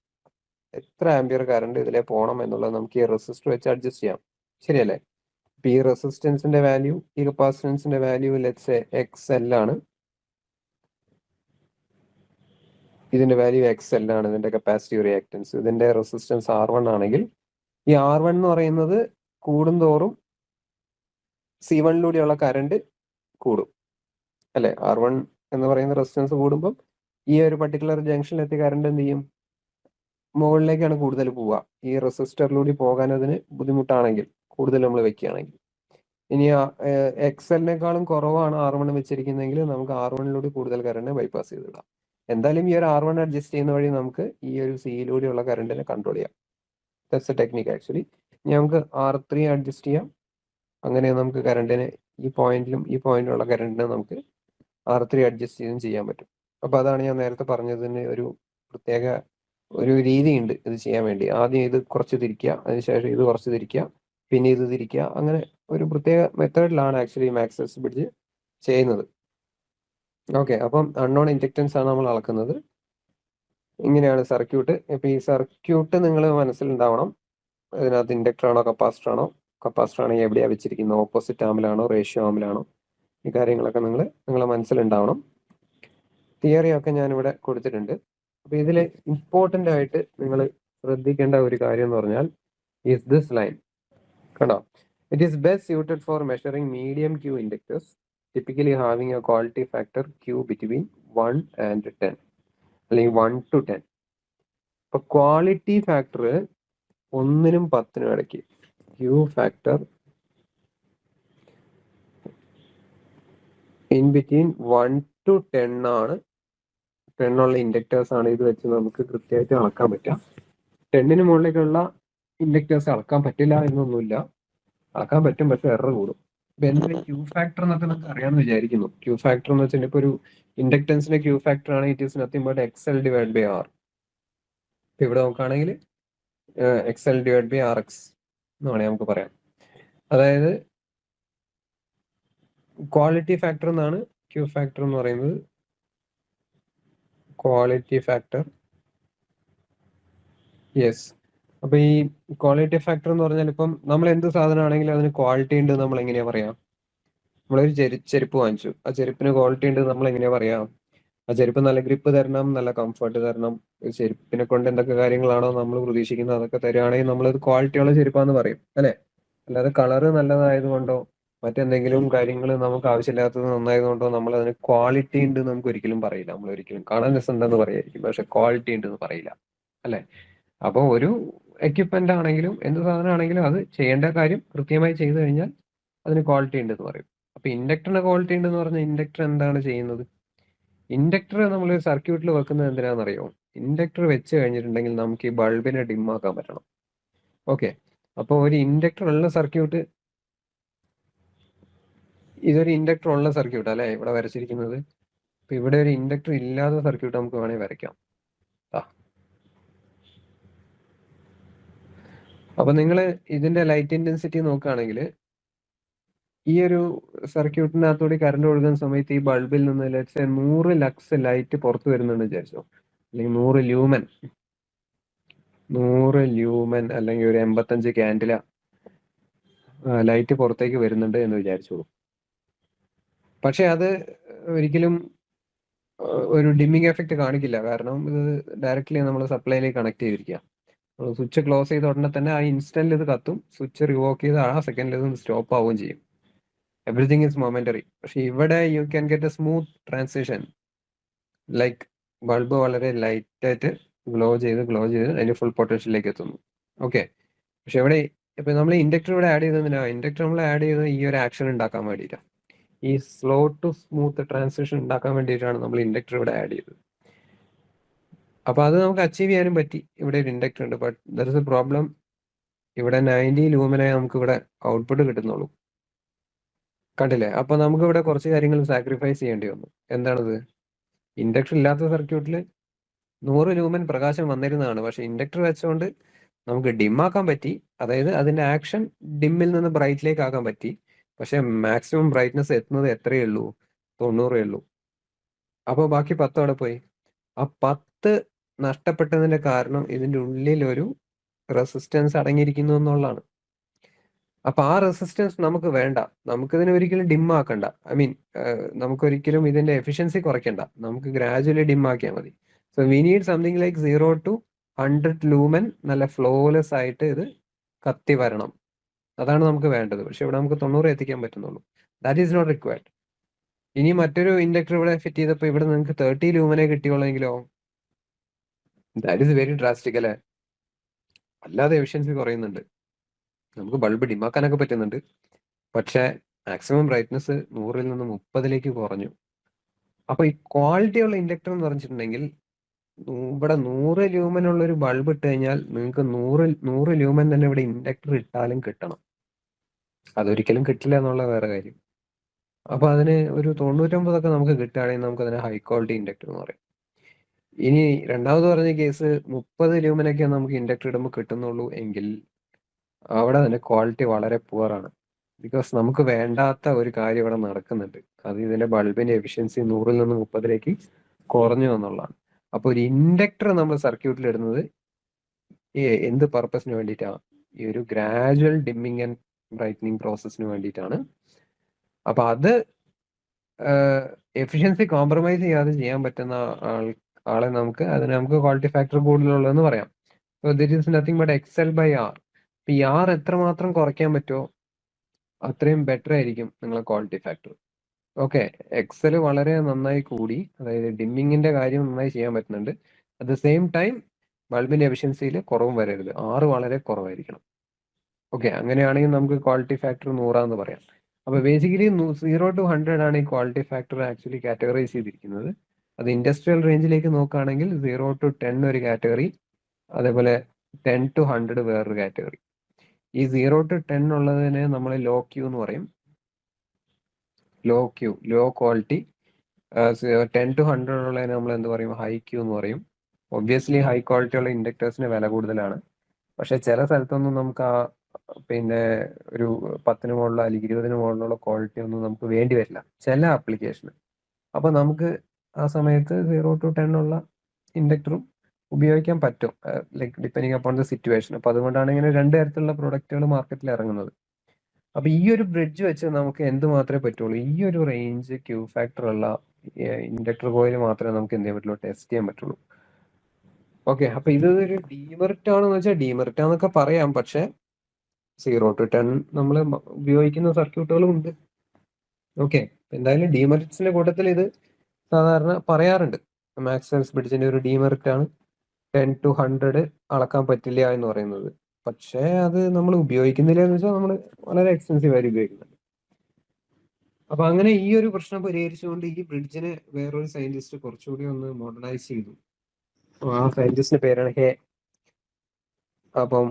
എത്ര ആംപിയർ കറണ്ട് ഇതിലെ പോകണം എന്നുള്ളത് നമുക്ക് ഈ റെസിസ്റ്റർ വെച്ച് അഡ്ജസ്റ്റ് ചെയ്യാം. ശരിയല്ലേ? ഇപ്പൊ ഈ റെസിസ്റ്റൻസിന്റെ വാല്യൂ, ഈ കപ്പാസിറ്റൻസിന്റെ വാല്യൂ ലെറ്റ്സ് XL ആണ്. ഇതിന്റെ വാല്യൂ XL ആണ്, ഇതിന്റെ കപ്പാസിറ്റീവ് റിയാക്ടൻസ്. ഇതിന്റെ റെസിസ്റ്റൻസ് R1 ആണെങ്കിൽ ഈ R1 എന്ന് പറയുന്നത് കൂടുന്തോറും C1 കറണ്ട് കൂടും അല്ലെ. R1 എന്ന് പറയുന്ന റെസിസ്റ്റൻസ് കൂടുമ്പം ഈ ഒരു പർട്ടിക്കുലർ ജംഗ്ഷനിലെത്തി കറണ്ട് എന്ത് ചെയ്യും, മുകളിലേക്കാണ് കൂടുതൽ പോവുക. ഈ റെസിസ്റ്ററിലൂടെ പോകാൻ അതിന് ബുദ്ധിമുട്ടാണെങ്കിൽ, കൂടുതൽ നമ്മൾ വെക്കുകയാണെങ്കിൽ. ഇനി XL കുറവാണ് R1 വെച്ചിരിക്കുന്നതെങ്കിൽ നമുക്ക് R1 കൂടുതൽ കറണ്ട് ബൈപ്പാസ് ചെയ്തിടാം. എന്തായാലും ഈ ഒരു R1 അഡ്ജസ്റ്റ് ചെയ്യുന്ന വഴി നമുക്ക് ഈ ഒരു സിയിലൂടെയുള്ള കറണ്ടിനെ കൺട്രോൾ ചെയ്യാം. That's A technique actually. ഇനി നമുക്ക് R3 അഡ്ജസ്റ്റ് ചെയ്യാം. അങ്ങനെ നമുക്ക് കറണ്ടിനെ ഈ പോയിന്റിലും ഈ പോയിന്റിലുള്ള കറണ്ടിനെ നമുക്ക് R3 അഡ്ജസ്റ്റ് ചെയ്തും ചെയ്യാൻ പറ്റും. അപ്പൊ അതാണ് ഞാൻ നേരത്തെ പറഞ്ഞതിന് ഒരു പ്രത്യേക ഒരു രീതിയുണ്ട് ഇത് ചെയ്യാൻ വേണ്ടി. ആദ്യം ഇത് കുറച്ച് തിരിക്കുക, അതിനുശേഷം ഇത് കുറച്ച് തിരിക്കുക, പിന്നെ ഇത് തിരിക്കുക. അങ്ങനെ ഒരു പ്രത്യേക മെത്തേഡിലാണ് ആക്ച്വലി മാക്സ്വെൽസ് ബ്രിഡ്ജ് ചെയ്യുന്നത്. ഓക്കെ, അപ്പം അൺനോൺ ഇൻഡക്റ്റൻസ് ആണ് നമ്മൾ അളക്കുന്നത്. ഇങ്ങനെയാണ് സർക്യൂട്ട്. ഇപ്പൊ ഈ സർക്യൂട്ട് നിങ്ങൾ മനസ്സിലുണ്ടാവണം. ഇതിനകത്ത് ഇൻഡക്ടർ ആണോ കപ്പാസിറ്റർ ആണോ, കപ്പാസിറ്റർ ആണെങ്കിൽ എവിടെയാണ് വെച്ചിരിക്കുന്നത്, ഓപ്പോസിറ്റ് ആമിലാണോ റേഷ്യോ ആമിലാണോ, ഈ കാര്യങ്ങളൊക്കെ നിങ്ങളെ മനസ്സിലുണ്ടാവണം. തിയറി ഒക്കെ ഞാനിവിടെ കൊടുത്തിട്ടുണ്ട്. അപ്പൊ ഇതിൽ ഇമ്പോർട്ടൻ്റ് ആയിട്ട് നിങ്ങൾ ശ്രദ്ധിക്കേണ്ട ഒരു കാര്യം എന്ന് പറഞ്ഞാൽ ഈസ് ദിസ് ലൈൻ. കണ്ടോ? It is best suited for measuring medium Q inductors typically having a quality factor Q between 1 and 10 അല്ലെങ്കിൽ 1 to 10. അപ്പൊ ക്വാളിറ്റി ഫാക്ടർ 1-നും 10-നും ഇടയ്ക്ക്, Q factor in between 1 to 10 ആണ്. 10 ഉള്ള ഇൻഡക്ടേഴ്സ് ആണ് ഇത് വെച്ച് നമുക്ക് കൃത്യമായിട്ട് അളക്കാൻ പറ്റുക. 10-ന് മുകളിലേക്കുള്ള ഇൻഡക്ടേഴ്സ് അളക്കാൻ പറ്റില്ല എന്നൊന്നുമില്ല. അളക്കാൻ പറ്റും, പക്ഷെ എറർ കൂടും. ഇപ്പൊ എന്തിനാ ക്യൂ ഫാക്ടർ എന്നൊക്കെ നമുക്ക് അറിയാമെന്ന് വിചാരിക്കുന്നു. ക്യൂ ഫാക്ടർ എന്ന് വെച്ചാൽ ഇപ്പൊ ഒരു ഇൻഡക്ടൻസിന്റെ ക്യൂ ഫാക്ടർ ആണ് it is nothing but XL/R. ഇപ്പൊ ഇവിടെ നോക്കുകയാണെങ്കിൽ XL/RX എന്ന് വേണമെങ്കിൽ നമുക്ക് പറയാം. അതായത് ക്വാളിറ്റി ഫാക്ടർ എന്നാണ് ക്യൂ ഫാക്ടർ എന്ന് പറയുന്നത്. Quality factor, yes. അപ്പൊ ഈ ക്വാളിറ്റി ഫാക്ടർ എന്ന് പറഞ്ഞാൽ ഇപ്പം നമ്മൾ എന്ത് സാധനമാണെങ്കിലും അതിന് ക്വാളിറ്റി ഉണ്ട് നമ്മൾ എങ്ങനെയാ പറയാ? നമ്മളൊരു ചെരുപ്പ് വാങ്ങിച്ചു, ആ ചെരുപ്പിന് ക്വാളിറ്റി ഉണ്ട് നമ്മൾ എങ്ങനെയാ പറയാ? ആ ചെരുപ്പ് നല്ല ഗ്രിപ്പ് തരണം, നല്ല കംഫർട്ട് തരണം. ചെരുപ്പിനെ കൊണ്ട് എന്തൊക്കെ കാര്യങ്ങളാണോ നമ്മൾ പ്രതീക്ഷിക്കുന്നത് അതൊക്കെ തരുവാണെങ്കിൽ നമ്മളത് ക്വാളിറ്റിയുള്ള ചെരുപ്പാന്ന് പറയും അല്ലെ. അല്ലാതെ കളറ് നല്ലതായതുകൊണ്ടോ മറ്റെന്തെങ്കിലും കാര്യങ്ങൾ നമുക്ക് ആവശ്യമില്ലാത്തത് നന്നായതുകൊണ്ടോ നമ്മൾ അതിന് ക്വാളിറ്റി ഉണ്ട് നമുക്ക് ഒരിക്കലും പറയില്ല. നമ്മൾ ഒരിക്കലും കാണാൻ രസമുണ്ടെന്ന് പറയായിരിക്കും, പക്ഷെ ക്വാളിറ്റി ഉണ്ടെന്ന് പറയില്ല അല്ലെ. അപ്പൊ ഒരു എക്യുപ്മെന്റ് ആണെങ്കിലും എന്ത് സാധനമാണെങ്കിലും അത് ചെയ്യേണ്ട കാര്യം കൃത്യമായി ചെയ്തു കഴിഞ്ഞാൽ അതിന് ക്വാളിറ്റി ഉണ്ടെന്ന് പറയും. അപ്പൊ ഇൻഡക്ടറിന് ക്വാളിറ്റി ഉണ്ടെന്ന് പറഞ്ഞാൽ ഇൻഡക്ടർ എന്താണ് ചെയ്യുന്നത്? ഇൻഡക്ടർ നമ്മൾ സർക്യൂട്ടിൽ വെക്കുന്നത് എന്തിനാണെന്നറിയോ? ഇൻഡക്ടർ വെച്ച് കഴിഞ്ഞിട്ടുണ്ടെങ്കിൽ നമുക്ക് ഈ ബൾബിനെ ഡിം ആക്കാൻ പറ്റണം. ഓക്കെ, അപ്പോൾ ഒരു ഇൻഡക്ടർ ഉള്ള സർക്യൂട്ട്, ഇതൊരു ഇൻഡക്ടർ ഉള്ള സർക്യൂട്ട് അല്ലെ ഇവിടെ വരച്ചിരിക്കുന്നത്. അപ്പൊ ഇവിടെ ഒരു ഇൻഡക്ടർ ഇല്ലാത്ത സർക്യൂട്ട് നമുക്ക് വേണമെങ്കിൽ വരയ്ക്കാം. അപ്പൊ നിങ്ങൾ ഇതിന്റെ ലൈറ്റ് ഇന്റൻസിറ്റി നോക്കുകയാണെങ്കിൽ ഈ ഒരു സർക്യൂട്ടിനകത്തൂടെ കറണ്ട് ഒഴുകുന്ന സമയത്ത് ഈ ബൾബിൽ നിന്ന് 100 ലക്സ് ലൈറ്റ് പുറത്തു വരുന്നുണ്ട് വിചാരിച്ചോ, അല്ലെങ്കിൽ 100 ലൂമൻ അല്ലെങ്കിൽ ഒരു 85 കാൻഡില ലൈറ്റ് പുറത്തേക്ക് വരുന്നുണ്ട് എന്ന് വിചാരിച്ചോളൂ. പക്ഷെ അത് ഒരിക്കലും ഒരു ഡിമ്മിങ് എഫക്റ്റ് കാണിക്കില്ല. കാരണം ഇത് ഡയറക്റ്റ്ലി നമ്മൾ സപ്ലൈയിലേക്ക് കണക്ട് ചെയ്തിരിക്കുക. സ്വിച്ച് ക്ലോസ് ചെയ്ത ഉടനെ തന്നെ ആ ഇൻസ്റ്റന്റിൽ ഇത് കത്തും. സ്വിച്ച് റിവോക്ക് ചെയ്ത് ആ സെക്കൻഡിൽ ഇത് സ്റ്റോപ്പ് ആവുകയും ചെയ്യും. Everything is momentary. പക്ഷെ ഇവിടെ you can get A smooth transition. Like bulb വളരെ ലൈറ്റ് ആയിട്ട് ഗ്ലോ ചെയ്ത് അതിന്റെ ഫുൾ പൊട്ടൻഷ്യലിലേക്ക് എത്തുന്നു. ഓക്കെ, പക്ഷെ ഇവിടെ ഇപ്പൊ നമ്മൾ ഇൻഡക്ടർ ഇവിടെ ആഡ് ചെയ്തതിനാ, ഇൻഡക്ടർ നമ്മൾ ആഡ് ചെയ്തത് ഈ ഒരു ആക്ഷൻ ഉണ്ടാക്കാൻ വേണ്ടിയിട്ടാണ്. ഈ സ്ലോ ടു സ്മൂത്ത് ട്രാൻസിഷൻ ഉണ്ടാക്കാൻ വേണ്ടിയിട്ടാണ് നമ്മൾ ഇൻഡക്ടർ ഇവിടെ ആഡ് ചെയ്തത്. അപ്പൊ അത് നമുക്ക് അച്ചീവ് ചെയ്യാനും പറ്റി. ഇവിടെ ഒരു ഇൻഡക്ടർ ഉണ്ട്, but there is A problem. ഇവിടെ 90 ലൂമിനെ നമുക്ക് ഇവിടെ ഔട്ട്പുട്ട് കിട്ടുന്നുള്ളൂ. കണ്ടില്ലേ? അപ്പൊ നമുക്ക് ഇവിടെ കുറച്ച് കാര്യങ്ങൾ സാക്രിഫൈസ് ചെയ്യേണ്ടി വന്നു. എന്താണത്? ഇൻഡക്ടർ ഇല്ലാത്ത സർക്യൂട്ടിൽ 100 ലൂമൻ പ്രകാശം വന്നിരുന്നതാണ്. പക്ഷെ ഇൻഡക്ടർ വെച്ചുകൊണ്ട് നമുക്ക് ഡിം ആക്കാൻ പറ്റി. അതായത് അതിന്റെ ആക്ഷൻ ഡിമ്മിൽ നിന്ന് ബ്രൈറ്റിലേക്ക് ആക്കാൻ പറ്റി. പക്ഷെ മാക്സിമം ബ്രൈറ്റ്നസ് എത്തുന്നത് എത്രയേ ഉള്ളൂ? 90 ഉള്ളൂ. അപ്പോൾ ബാക്കി 10 അവിടെ പോയി. ആ 10 നഷ്ടപ്പെട്ടതിന്റെ കാരണം ഇതിന്റെ ഉള്ളിൽ ഒരു റെസിസ്റ്റൻസ് അടങ്ങിയിരിക്കുന്നു എന്നുള്ളതാണ്. അപ്പൊ ആ റെസിസ്റ്റൻസ് നമുക്ക് വേണ്ട. നമുക്കിതിനെ ഒരിക്കലും ഡിം ആക്കണ്ട. ഐ മീൻ നമുക്കൊരിക്കലും ഇതിന്റെ എഫിഷ്യൻസി കുറയ്ക്കണ്ട. നമുക്ക് ഗ്രാജുവലി ഡിം ആക്കിയാൽ മതി. So we need something like 0 to 100 lumen നല്ല ഫ്ലോലെസ് ആയിട്ട് ഇത് കത്തി വരണം. അതാണ് നമുക്ക് വേണ്ടത്. പക്ഷെ ഇവിടെ നമുക്ക് 90 എത്തിക്കാൻ പറ്റുന്നുള്ളൂ. That is not required. ഇനി മറ്റൊരു ഇൻഡക്ടർ ഇവിടെ ഫിറ്റ് ചെയ്തപ്പോൾ ഇവിടെ നിങ്ങൾക്ക് 30 ലൂമനെ കിട്ടിയുള്ളെങ്കിലോ, ദാറ്റ് ഈസ് വെരി ഡ്രാസ്റ്റിക് അല്ലേ? അല്ലാതെ എഫിഷ്യൻസി കുറയുന്നുണ്ട്. നമുക്ക് ബൾബ് ഡിമാക്കാനൊക്കെ പറ്റുന്നുണ്ട്, പക്ഷെ മാക്സിമം ബ്രൈറ്റ്നസ് 100-ൽ നിന്ന് 30-ലേക്ക് കുറഞ്ഞു. അപ്പൊ ഈ ക്വാളിറ്റി ഉള്ള ഇൻഡക്ടർ എന്ന് പറഞ്ഞിട്ടുണ്ടെങ്കിൽ ഇവിടെ 100 ലൂമൻ ഉള്ള ഒരു ബൾബ് ഇട്ട് കഴിഞ്ഞാൽ നിങ്ങൾക്ക് 100 ലൂമൻ തന്നെ ഇവിടെ ഇൻഡക്ടർ ഇട്ടാലും കിട്ടണം. അതൊരിക്കലും കിട്ടില്ല എന്നുള്ള വേറെ കാര്യം. അപ്പൊ അതിന് ഒരു 99 നമുക്ക് കിട്ടുകയാണെങ്കിൽ നമുക്ക് അതിനെ ഹൈ ക്വാളിറ്റി ഇൻഡക്ടർ എന്ന് പറയും. ഇനി രണ്ടാമത് പറഞ്ഞ കേസ് 30 ലൂമനൊക്കെ നമുക്ക് ഇൻഡക്ടർ ഇടുമ്പോൾ കിട്ടുന്നുള്ളൂ എങ്കിൽ അവിടെ അതിന്റെ ക്വാളിറ്റി വളരെ പുവറാണ്. ബിക്കോസ് നമുക്ക് വേണ്ടാത്ത ഒരു കാര്യം ഇവിടെ നടക്കുന്നുണ്ട്. അത് ഇതിന്റെ ബൾബിന്റെ എഫിഷ്യൻസി 100-ൽ നിന്ന് 30-ലേക്ക് കുറഞ്ഞു എന്നുള്ളതാണ്. അപ്പൊ ഒരു ഇൻഡക്ടർ നമ്മൾ സർക്യൂട്ടിൽ ഇടുന്നത് എന്ത് പർപ്പസിന് വേണ്ടിയിട്ടാണ്? ഈ ഒരു ഗ്രാജുവൽ ഡിമ്മിങ് ആൻഡ് ബ്രൈറ്റനിങ് പ്രോസസ്സിന് വേണ്ടിയിട്ടാണ്. അപ്പൊ അത് എഫിഷ്യൻസി കോംപ്രമൈസ് ചെയ്യാതെ ചെയ്യാൻ പറ്റുന്ന ആളെ നമുക്ക് ക്വാളിറ്റി ഫാക്ടർ കൂടുതലുള്ളതെന്ന് പറയാം. So this is nothing but XL by R. ഈ ആർ എത്രമാത്രം കുറയ്ക്കാൻ പറ്റുമോ അത്രയും ബെറ്റർ ആയിരിക്കും നിങ്ങളെ ക്വാളിറ്റി ഫാക്ടർ. ഓക്കെ, എക്സൽ വളരെ നന്നായി കൂടി, അതായത് ഡിമ്മിങ്ങിന്റെ കാര്യം നന്നായി ചെയ്യാൻ പറ്റുന്നുണ്ട്. അറ്റ് ദ സെയിം ടൈം ബൾബിന്റെ എഫിഷ്യൻസിയിൽ കുറവും വരരുത്, ആറ് വളരെ കുറവായിരിക്കണം. ഓക്കെ, അങ്ങനെയാണെങ്കിൽ നമുക്ക് ക്വാളിറ്റി ഫാക്ടർ 100 പറയാം. അപ്പൊ ബേസിക്കലി 0 to 100 ആണ് ഈ ക്വാളിറ്റി ഫാക്ടർ ആക്ച്വലി കാറ്റഗറൈസ് ചെയ്തിരിക്കുന്നത്. അത് ഇൻഡസ്ട്രിയൽ റേഞ്ചിലേക്ക് നോക്കുകയാണെങ്കിൽ 0 to 10 ഒരു കാറ്റഗറി, അതേപോലെ 10 to 100 വേറൊരു കാറ്റഗറി. ഈ 0 to 10 ഉള്ളതിനെ നമ്മൾ ലോ ക്യൂ എന്ന് പറയും. Low quality. 10 to 100 ഉള്ളതിനെ നമ്മൾ എന്ത് പറയും? ഹൈ ക്യൂ എന്ന് പറയും. ഒബ്വിയസ്ലി ഹൈ ക്വാളിറ്റി ഉള്ള ഇൻഡക്ടേഴ്സിന് വില കൂടുതലാണ്. പക്ഷെ ചില സ്ഥലത്തൊന്നും നമുക്ക് പിന്നെ ഒരു 10-ന് മുകളിലോ അല്ലെങ്കിൽ 20-ന് മുകളിലുള്ള ക്വാളിറ്റി ഒന്നും നമുക്ക് വേണ്ടി വരില്ല ചില ആപ്ലിക്കേഷന്. അപ്പൊ നമുക്ക് ആ സമയത്ത് 0 to 10 ഉള്ള ഇൻഡക്ടറും ഉപയോഗിക്കാൻ പറ്റും, like depending upon the situation. അപ്പൊ അതുകൊണ്ടാണ് ഇങ്ങനെ രണ്ട് തരത്തിലുള്ള പ്രൊഡക്റ്റുകൾ മാർക്കറ്റിൽ ഇറങ്ങുന്നത്. അപ്പൊ ഈ ഒരു ബ്രിഡ്ജ് വെച്ച് നമുക്ക് എന്ത് മാത്രമേ പറ്റുള്ളൂ? ഈ ഒരു റേഞ്ച് ക്യൂ ഫാക്ടർ ഉള്ള ഇൻഡക്ടർ കോയിൽ മാത്രമേ നമുക്ക് എന്ത് ചെയ്യാൻ പറ്റുള്ളൂ? ടെസ്റ്റ് ചെയ്യാൻ പറ്റുള്ളൂ. ഓക്കെ, അപ്പൊ ഇത് ഒരു ഡീമെറിറ്റ് ആണെന്ന് വെച്ചാൽ ഡീമെറിറ്റ് ആണെന്നൊക്കെ പറയാം, പക്ഷെ 0 to 10 നമ്മൾ ഉപയോഗിക്കുന്ന സർക്യൂട്ടുകളും ഉണ്ട്. ഓക്കെ, എന്തായാലും ഡീമെറിറ്റ്സിന്റെ കൂട്ടത്തിൽ ഇത് സാധാരണ പറയാറുണ്ട്. മാക്സ്വെൽസ് ബ്രിഡ്ജിന്റെ ഒരു ഡീമെറിറ്റ് ആണ് 10 to 100 അളക്കാൻ പറ്റില്ല എന്ന് പറയുന്നത്. പക്ഷേ അത് നമ്മൾ ഉപയോഗിക്കുന്നില്ല എന്ന് വെച്ചാൽ നമ്മൾ വളരെ എക്സ്പെൻസീവ് ആയിട്ട് ഉപയോഗിക്കുന്നുണ്ട്. അപ്പൊ അങ്ങനെ ഈ ഒരു പ്രശ്നം പരിഹരിച്ചുകൊണ്ട് ഈ ബ്രിഡ്ജിനെ വേറൊരു സയന്റിസ്റ്റ് കുറച്ചുകൂടി ഒന്ന് മോഡേണൈസ് ചെയ്തു. ആ സയന്റിസ്റ്റിന്റെ പേരാണ് ഹേ. അപ്പം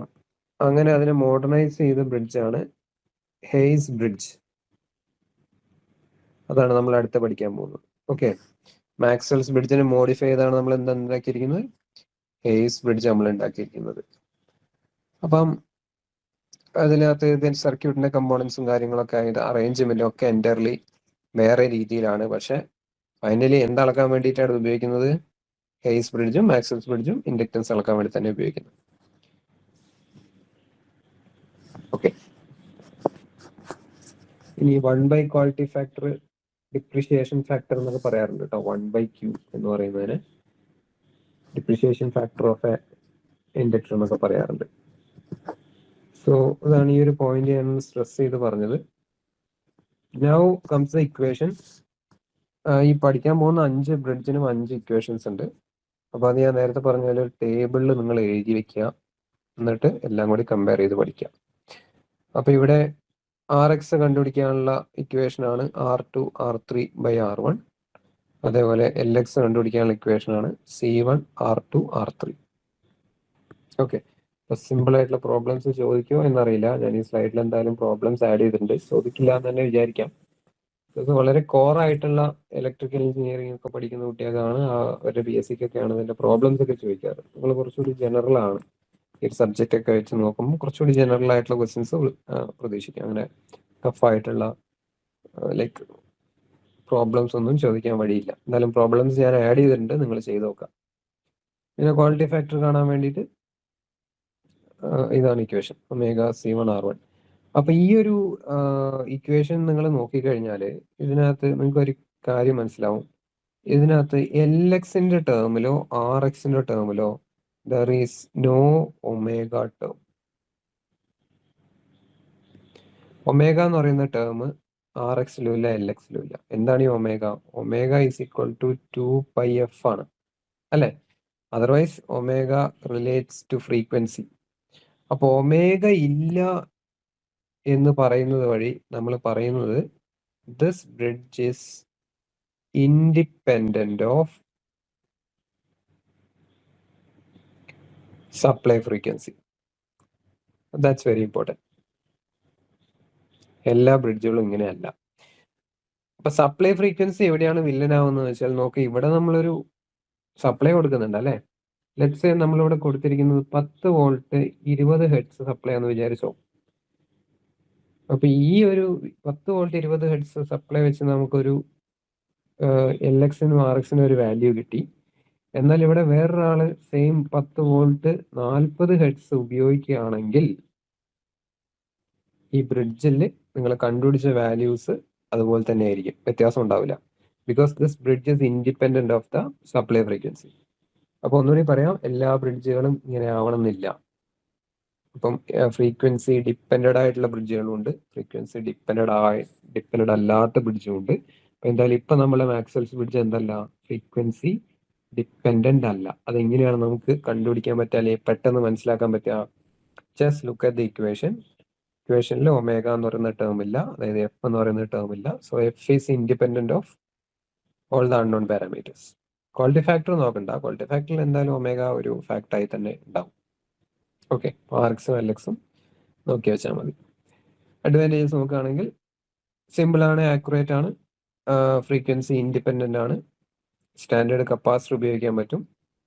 അങ്ങനെ അതിനെ മോഡേണൈസ് ചെയ്ത ബ്രിഡ്ജാണ് ഹേയ്സ് ബ്രിഡ്ജ്. അതാണ് നമ്മൾ അടുത്ത പഠിക്കാൻ പോകുന്നത്. ഓക്കെ, മാക്സ്വെൽസ് ബ്രിഡ്ജിനെ മോഡിഫൈ ചെയ്താണ് നമ്മൾ എന്താ ഉണ്ടാക്കിയിരിക്കുന്നത്? ഹേയ്സ് ബ്രിഡ്ജ് നമ്മൾ ഉണ്ടാക്കിയിരിക്കുന്നത്. അപ്പം അതിനകത്ത് സർക്യൂട്ടിന്റെ കമ്പോണൻസും കാര്യങ്ങളൊക്കെ ആയത് അറേഞ്ച്മെന്റും ഒക്കെ എൻറ്റയർലി വേറെ രീതിയിലാണ്. പക്ഷെ ഫൈനലി എന്തളക്കാൻ വേണ്ടിയിട്ടാണ് ഇത് ഉപയോഗിക്കുന്നത്? ഹേയ്സ് ബ്രിഡ്ജും മാക്സ്വെൽസ് ബ്രിഡ്ജും ഇൻഡക്ടൻസ് അളക്കാൻ വേണ്ടി തന്നെ ഉപയോഗിക്കുന്നത്. ഓക്കെ, ഇനി 1/, ക്വാളിറ്റി ഫാക്ടർ, ഡിപ്രിഷിയേഷൻ ഫാക്ടർ എന്നൊക്കെ പറയാറുണ്ട് കേട്ടോ. 1/Q എന്ന് പറയുന്നതിന് ഡിപ്രിഷിയേഷൻ ഫാക്ടർ ഓഫ് എ ഇൻഡക്ടർ എന്നൊക്കെ പറയാറുണ്ട്. സോ അതാണ് ഈ ഒരു പോയിന്റ് ഞാൻ സ്ട്രെസ് ചെയ്ത് പറഞ്ഞത്. Now comes the equation. ഈ പഠിക്കാൻ പോകുന്ന 5 ബ്രിഡ്ജിനും 5 ഇക്വേഷൻസ് ഉണ്ട്. അപ്പൊ അത് ഞാൻ നേരത്തെ പറഞ്ഞ പോലെ ഒരു ടേബിളിൽ നിങ്ങൾ എഴുതി വെക്കുക, എന്നിട്ട് എല്ലാം കൂടി കമ്പയർ ചെയ്ത് പഠിക്കുക. അപ്പൊ ഇവിടെ RX കണ്ടുപിടിക്കാനുള്ള ഇക്വേഷൻ ആണ് R2 R3/R1. അതേപോലെ LX കണ്ടുപിടിക്കാനുള്ള ഇക്വേഷൻ ആണ് C1 R2 R3. ഓക്കെ, അപ്പൊ സിമ്പിൾ ആയിട്ടുള്ള പ്രോബ്ലംസ് ചോദിക്കുമോ എന്നറിയില്ല. ഞാൻ ഈ സ്ലൈഡിൽ എന്തായാലും പ്രോബ്ലംസ് ആഡ് ചെയ്തിട്ടുണ്ട്, ചോദിക്കില്ല എന്ന് തന്നെ വിചാരിക്കാം. ഇത് വളരെ കോർ ആയിട്ടുള്ള ഇലക്ട്രിക്കൽ എഞ്ചിനീയറിംഗ് ഒക്കെ പഠിക്കുന്ന കുട്ടികൾക്കാണ് അവരുടെ BSc ഒക്കെയാണ് ഇതിന്റെ പ്രോബ്ലംസ് ഒക്കെ ചോദിക്കാറ്. നിങ്ങൾ കുറച്ചുകൂടി ജനറൽ ആണ് ഈ സബ്ജക്റ്റ് ഒക്കെ വെച്ച് നോക്കുമ്പോൾ, കുറച്ചുകൂടി ജനറൽ ആയിട്ടുള്ള ക്വസ്റ്റ്യൻസ് പ്രതീക്ഷിക്കാം. അങ്ങനെ ടഫ് ആയിട്ടുള്ള ലൈക്ക് പ്രോബ്ലംസ് ഒന്നും ചോദിക്കാൻ വഴിയില്ല. എന്തായാലും പ്രോബ്ലംസ് ഞാൻ ആഡ് ചെയ്തിട്ടുണ്ട്, നിങ്ങൾ ചെയ്ത് നോക്കാം. പിന്നെ ക്വാളിറ്റി ഫാക്ടർ കാണാൻ വേണ്ടിയിട്ട് ഇതാണ് ഇക്വേഷൻ ωc1R1. അപ്പൊ ഈ ഒരു ഇക്വേഷൻ നിങ്ങൾ നോക്കിക്കഴിഞ്ഞാൽ ഇതിനകത്ത് നിങ്ങൾക്ക് ഒരു കാര്യം മനസ്സിലാവും. ഇതിനകത്ത് LXന്റെ ടേമിലോ RXന്റെ ടേമിലോ there is no omega term. Omega എന്ന് പറയുന്ന ടേം ആർ എക്സിലും ഇല്ല എൽ എക്സിലും ഇല്ല. എന്താണ് ഈ omega? Omega is equal to 2πf ആണ് അല്ലെ? Otherwise omega relates to frequency. അപ്പോൾ ഒമേഗ ഇല്ല എന്ന് പറയുന്നത് വഴി നമ്മൾ പറയുന്നത് this bridge is independent of supply frequency. That's very important. എല്ലാ ബ്രിഡ്ജുകളും ഇങ്ങനെയല്ല. അപ്പൊ സപ്ലൈ ഫ്രീക്വൻസി എവിടെയാണ് വില്ലനാവുന്നത് വെച്ചാൽ നോക്ക്, ഇവിടെ നമ്മളൊരു സപ്ലൈ കൊടുക്കുന്നുണ്ട് അല്ലെ. ലെറ്റ്സ് സേ നമ്മളിവിടെ കൊടുത്തിരിക്കുന്നത് 10 വോൾട്ട് 20 ഹെർട്സ് സപ്ലൈ എന്ന് വിചാരിച്ചോ. അപ്പൊ ഈ ഒരു 10 വോൾട്ട് 20 ഹെർട്സ് സപ്ലൈ വെച്ച് നമുക്കൊരു എൽ എക്സിനും ആർ എക്സിനും ഒരു വാല്യൂ കിട്ടി. എന്നാൽ ഇവിടെ വേറൊരാള് സെയിം 10 വോൾട്ട് 40 ഹെർട്സ് ഉപയോഗിക്കുകയാണെങ്കിൽ ഈ ബ്രിഡ്ജിൽ നിങ്ങൾ കണ്ടുപിടിച്ച വാല്യൂസ് അതുപോലെ തന്നെ ആയിരിക്കും, വ്യത്യാസം ഉണ്ടാവില്ല. Because this bridge is independent of the supply frequency. അപ്പൊ ഒന്നുകൂടി പറയാം, എല്ലാ ബ്രിഡ്ജുകളും ഇങ്ങനെ ആവണമെന്നില്ല. അപ്പം ഫ്രീക്വൻസി ഡിപ്പെൻഡഡ് ആയിട്ടുള്ള ബ്രിഡ്ജുകളും ഉണ്ട്, ഫ്രീക്വൻസി ഡിപ്പെൻഡഡ് അല്ലാത്ത ബ്രിഡ്ജും ഉണ്ട്. അപ്പൊ എന്തായാലും ഇപ്പൊ നമ്മളെ മാക്സ്വെൽസ് ബ്രിഡ്ജ് എന്തല്ല, ഫ്രീക്വൻസി ഡിപ്പെൻഡന്റ് അല്ല. അതെങ്ങനെയാണ് നമുക്ക് കണ്ടുപിടിക്കാൻ പറ്റുക, അല്ലെങ്കിൽ പെട്ടെന്ന് മനസ്സിലാക്കാൻ പറ്റുക? ജസ്റ്റ് ലുക്ക് അറ്റ് ദ ഇക്വേഷനിൽ ഒമേഗ എന്ന് പറയുന്ന ടേം ഇല്ല, അതായത് എഫ് എന്ന് പറയുന്ന ടേം ഇല്ല. So F is independent of all the unknown parameters. Quality factor നോക്കണ്ട, ക്വാളിറ്റി ഫാക്ടറിൽ എന്തായാലും ഒമേഗ ഒരു ഫാക്ടറായി തന്നെ ഉണ്ടാവും. ഓക്കെ, ആർ എക്സും എൽ എക്സും നോക്കി വെച്ചാൽ മതി. അഡ്വാൻറ്റേജസ് നോക്കുകയാണെങ്കിൽ സിമ്പിൾ ആണ്, ആക്യുറേറ്റ് ആണ്, ഫ്രീക്വൻസി ഇൻഡിപെൻഡന്റ് ആണ്, സ്റ്റാൻഡേർഡ് കപ്പാസിറ്റർ ഉപയോഗിക്കാൻ പറ്റും.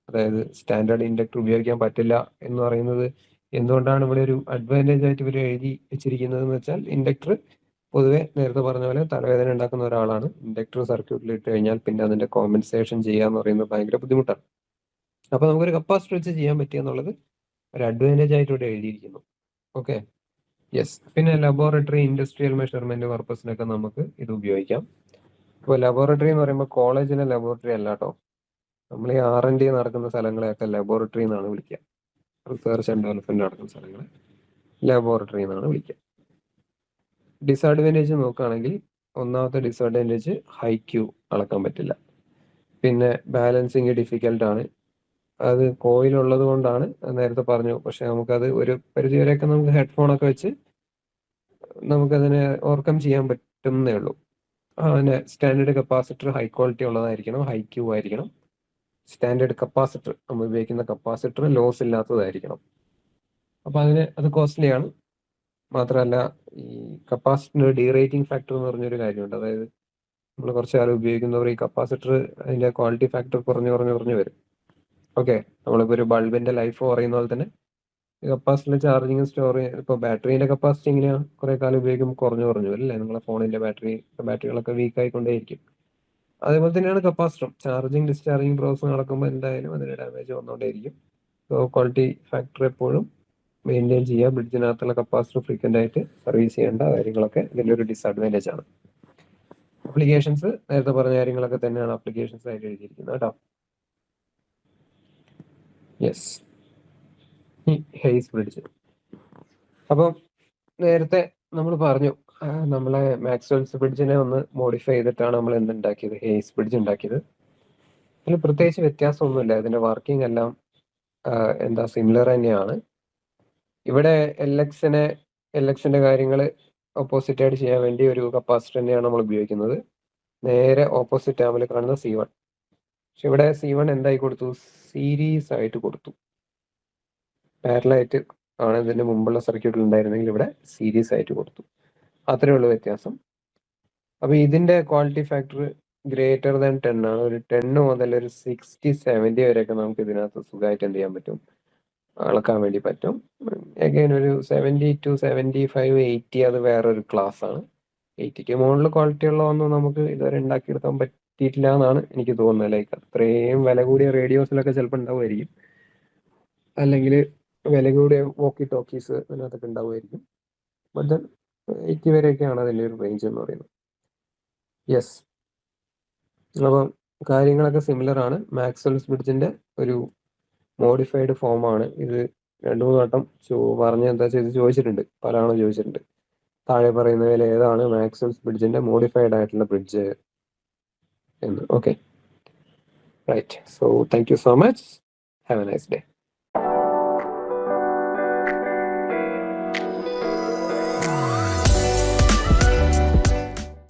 അതായത് സ്റ്റാൻഡേർഡ് ഇൻഡക്ടർ ഉപയോഗിക്കാൻ പറ്റില്ല എന്ന് പറയുന്നത് എന്തുകൊണ്ടാണ് ഇവിടെ ഒരു അഡ്വാൻറ്റേജ് ആയിട്ട് ഇവർ എഴുതി വെച്ചിരിക്കുന്നത് എന്ന് വെച്ചാൽ, ഇൻഡക്ടർ പൊതുവെ നേരത്തെ പറഞ്ഞ പോലെ തലവേദന ഉണ്ടാക്കുന്ന ഒരാളാണ്. ഇൻഡക്ടർ സർക്യൂട്ടിൽ ഇട്ട് കഴിഞ്ഞാൽ പിന്നെ അതിന്റെ കോമ്പൻസേഷൻ ചെയ്യാന്ന് പറയുന്നത് ഭയങ്കര ബുദ്ധിമുട്ടാണ്. അപ്പൊ നമുക്കൊരു കപ്പാസിറ്റർ വെച്ച് ചെയ്യാൻ പറ്റുക എന്നുള്ളത് ഒരു അഡ്വാൻറ്റേജ് ആയിട്ട് ഇവിടെ എഴുതിയിരിക്കുന്നു. Okay, yes. പിന്നെ ലബോറട്ടറി ഇൻഡസ്ട്രിയൽ മെഷർമെന്റ് പർപ്പസിനൊക്കെ നമുക്ക് ഇത് ഉപയോഗിക്കാം. ഇപ്പോൾ ലബോറട്ടറി എന്ന് പറയുമ്പോൾ കോളേജിലെ ലബോറട്ടറി അല്ല കേട്ടോ. നമ്മൾ ഈ R&D നടക്കുന്ന സ്ഥലങ്ങളെയൊക്കെ ലബോറട്ടറി എന്നാണ് വിളിക്കുക. റിസർച്ച് ആൻഡ് ഡെവലപ്മെന്റ് നടക്കുന്ന സ്ഥലങ്ങളെ ലബോറട്ടറി എന്നാണ് വിളിക്കുക. ഡിസഡ്വാൻറ്റേജ് നോക്കുകയാണെങ്കിൽ ഒന്നാമത്തെ ഡിസഡ്വാൻറ്റേജ് ഹൈ ക്യൂ അളക്കാൻ പറ്റില്ല. പിന്നെ ബാലൻസിങ് ഡിഫിക്കൽട്ട് ആണ്. അത് കോയിൽ ഉള്ളത് കൊണ്ടാണ്, നേരത്തെ പറഞ്ഞു. പക്ഷെ നമുക്കത് ഒരു പരിധി വരെയൊക്കെ നമുക്ക് ഹെഡ്ഫോൺ ഒക്കെ വെച്ച് നമുക്കതിനെ ഓവർകം ചെയ്യാൻ പറ്റുന്നേ ഉള്ളൂ. അതിന് സ്റ്റാൻഡേർഡ് കപ്പാസിറ്റർ ഹൈ ക്വാളിറ്റി ഉള്ളതായിരിക്കണം, ഹൈ ക്യൂ ആയിരിക്കണം. സ്റ്റാൻഡേർഡ് കപ്പാസിറ്റർ, നമ്മൾ ഉപയോഗിക്കുന്ന കപ്പാസിറ്റർ ലോസ് ഇല്ലാത്തതായിരിക്കണം. അപ്പൊ അത് കോസ്റ്റ്ലി ആണ്. മാത്രമല്ല ഈ കപ്പാസിറ്ററിന് ഡീറേറ്റിംഗ് ഫാക്ടർ എന്ന് പറഞ്ഞൊരു കാര്യമുണ്ട്. അതായത് നമ്മൾ കുറച്ച് കാലം ഉപയോഗിക്കുന്നവർ ഈ കപ്പാസിറ്റർ അതിന്റെ ക്വാളിറ്റി ഫാക്ടർ കുറഞ്ഞു വരും. ഓക്കെ, നമ്മളിപ്പോൾ ഒരു ബൾബിന്റെ ലൈഫ് പറയുന്ന പോലെ തന്നെ കപ്പാസിറ്ററിന്റെ ചാർജിങ് ഇപ്പോൾ ബാറ്ററിന്റെ കപ്പാസിറ്റി എങ്ങനെയാണ്, കുറെ കാലം ഉപയോഗിക്കുമ്പോൾ കുറഞ്ഞു വരും അല്ലേ? നിങ്ങളെ ഫോണിന്റെ ബാറ്ററികളൊക്കെ വീക്ക് ആയിക്കൊണ്ടേയിരിക്കും. അതേപോലെ തന്നെയാണ് കപ്പാസിറ്ററും. ചാർജിങ് ഡിസ്ചാർജിങ് പ്രോസസ് നടക്കുമ്പോൾ എന്തായാലും അതിന് ഡാമേജ് വന്നുകൊണ്ടേയിരിക്കും. സോ ക്വാളിറ്റി ഫാക്ടർ എപ്പോഴും മെയിൻറ്റെയിൻ ചെയ്യുക. ബ്രിഡ്ജിനകത്തുള്ള കപ്പാസിറ്റർ ഫ്രീക്വന്റ് ആയിട്ട് സർവീസ് ചെയ്യേണ്ട കാര്യങ്ങളൊക്കെ ഇതിൻ്റെ ഒരു ഡിസഡ്വാൻറ്റേജ് ആണ്. അപ്ലിക്കേഷൻസ് നേരത്തെ പറഞ്ഞ കാര്യങ്ങളൊക്കെ തന്നെയാണ് അപ്ലിക്കേഷൻസ് ആയിട്ട് എഴുതിയിരിക്കുന്നത് കേട്ടോ. Yes, Hayes bridge. അപ്പം നേരത്തെ നമ്മൾ പറഞ്ഞു, നമ്മളെ മാക്സ്വെൽസ് ബ്രിഡ്ജിനെ ഒന്ന് മോഡിഫൈ ചെയ്തിട്ടാണ് നമ്മൾ എന്തുണ്ടാക്കിയത്, ഹെയ്സ് ബ്രിഡ്ജ് ഉണ്ടാക്കിയത്. ഇതിൽ പ്രത്യേകിച്ച് വ്യത്യാസമൊന്നുമില്ല, ഇതിന്റെ വർക്കിംഗ് എല്ലാം എന്താ സിമിലർ തന്നെയാണ്. ഇവിടെ എൽ എക്സിന്റെ കാര്യങ്ങൾ ഓപ്പോസിറ്റ് ആയിട്ട് ചെയ്യാൻ വേണ്ടി ഒരു കപ്പാസിറ്റർ തന്നെയാണ് നമ്മൾ ഉപയോഗിക്കുന്നത്. നേരെ ഓപ്പോസിറ്റ് ആമിൽ കാണുന്ന C1. പക്ഷെ ഇവിടെ C1 എന്തായി കൊടുത്തു, സീരീസ് ആയിട്ട് കൊടുത്തു. പാരലായിട്ട് ആണ് ഇതിന്റെ മുമ്പുള്ള സർക്യൂട്ടിൽ ഉണ്ടായിരുന്നെങ്കിൽ ഇവിടെ സീരീസ് ആയിട്ട് കൊടുത്തു. അത്രേ ഉള്ളൂ വ്യത്യാസം. അപ്പൊ ഇതിന്റെ ക്വാളിറ്റി ഫാക്ടർ ഗ്രേറ്റർ ദാൻ 10 ആണ്. ഒരു 10 മുതൽ ഒരു 60-70 വരെയൊക്കെ നമുക്ക് ഇതിനകത്ത് സുഖമായിട്ട് എന്ത് ചെയ്യാൻ പറ്റും, അളക്കാൻ വേണ്ടി പറ്റും. അഗൈൻ ഒരു 70 to 75, 80 അത് വേറൊരു ക്ലാസ് ആണ്. 80ക്ക് മുകളിൽ ക്വാളിറ്റി ഉള്ളതൊന്നും നമുക്ക് ഇതുവരെ ഉണ്ടാക്കിയെടുക്കാൻ പറ്റിയിട്ടില്ല എന്നാണ് എനിക്ക് തോന്നുന്നത്. ലൈക്ക് അത്രയും വില കൂടിയ റേഡിയോസിലൊക്കെ ചിലപ്പോൾ ഉണ്ടാവുമായിരിക്കും, അല്ലെങ്കിൽ വില കൂടിയ വോക്കി ടോക്കീസ് അതിനകത്തൊക്കെ ഉണ്ടാവുമായിരിക്കും. ബട്ട് 80 വരെയൊക്കെയാണ് അതിൻ്റെ ഒരു റേഞ്ച് എന്ന് പറയുന്നത്. യെസ്, അപ്പം കാര്യങ്ങളൊക്കെ സിമിലർ ആണ്. മാക്സ്വെൽസ് ബ്രിഡ്ജിന്റെ ഒരു മോഡിഫൈഡ് ഫോമാണ് ഇത്. 2-3 വട്ടം പറഞ്ഞ എന്താ ചെയ്ത് ചോദിച്ചിട്ടുണ്ട്, പല ആളും ചോദിച്ചിട്ടുണ്ട്. താഴെ പറയുന്നതിൽ ഏതാണ് മാക്സ്വെൽസ് ബ്രിഡ്ജിന്റെ മോഡിഫൈഡ് ആയിട്ടുള്ള ബ്രിഡ്ജ് എന്ന്. Okay, right. So thank you so much. Have a nice day.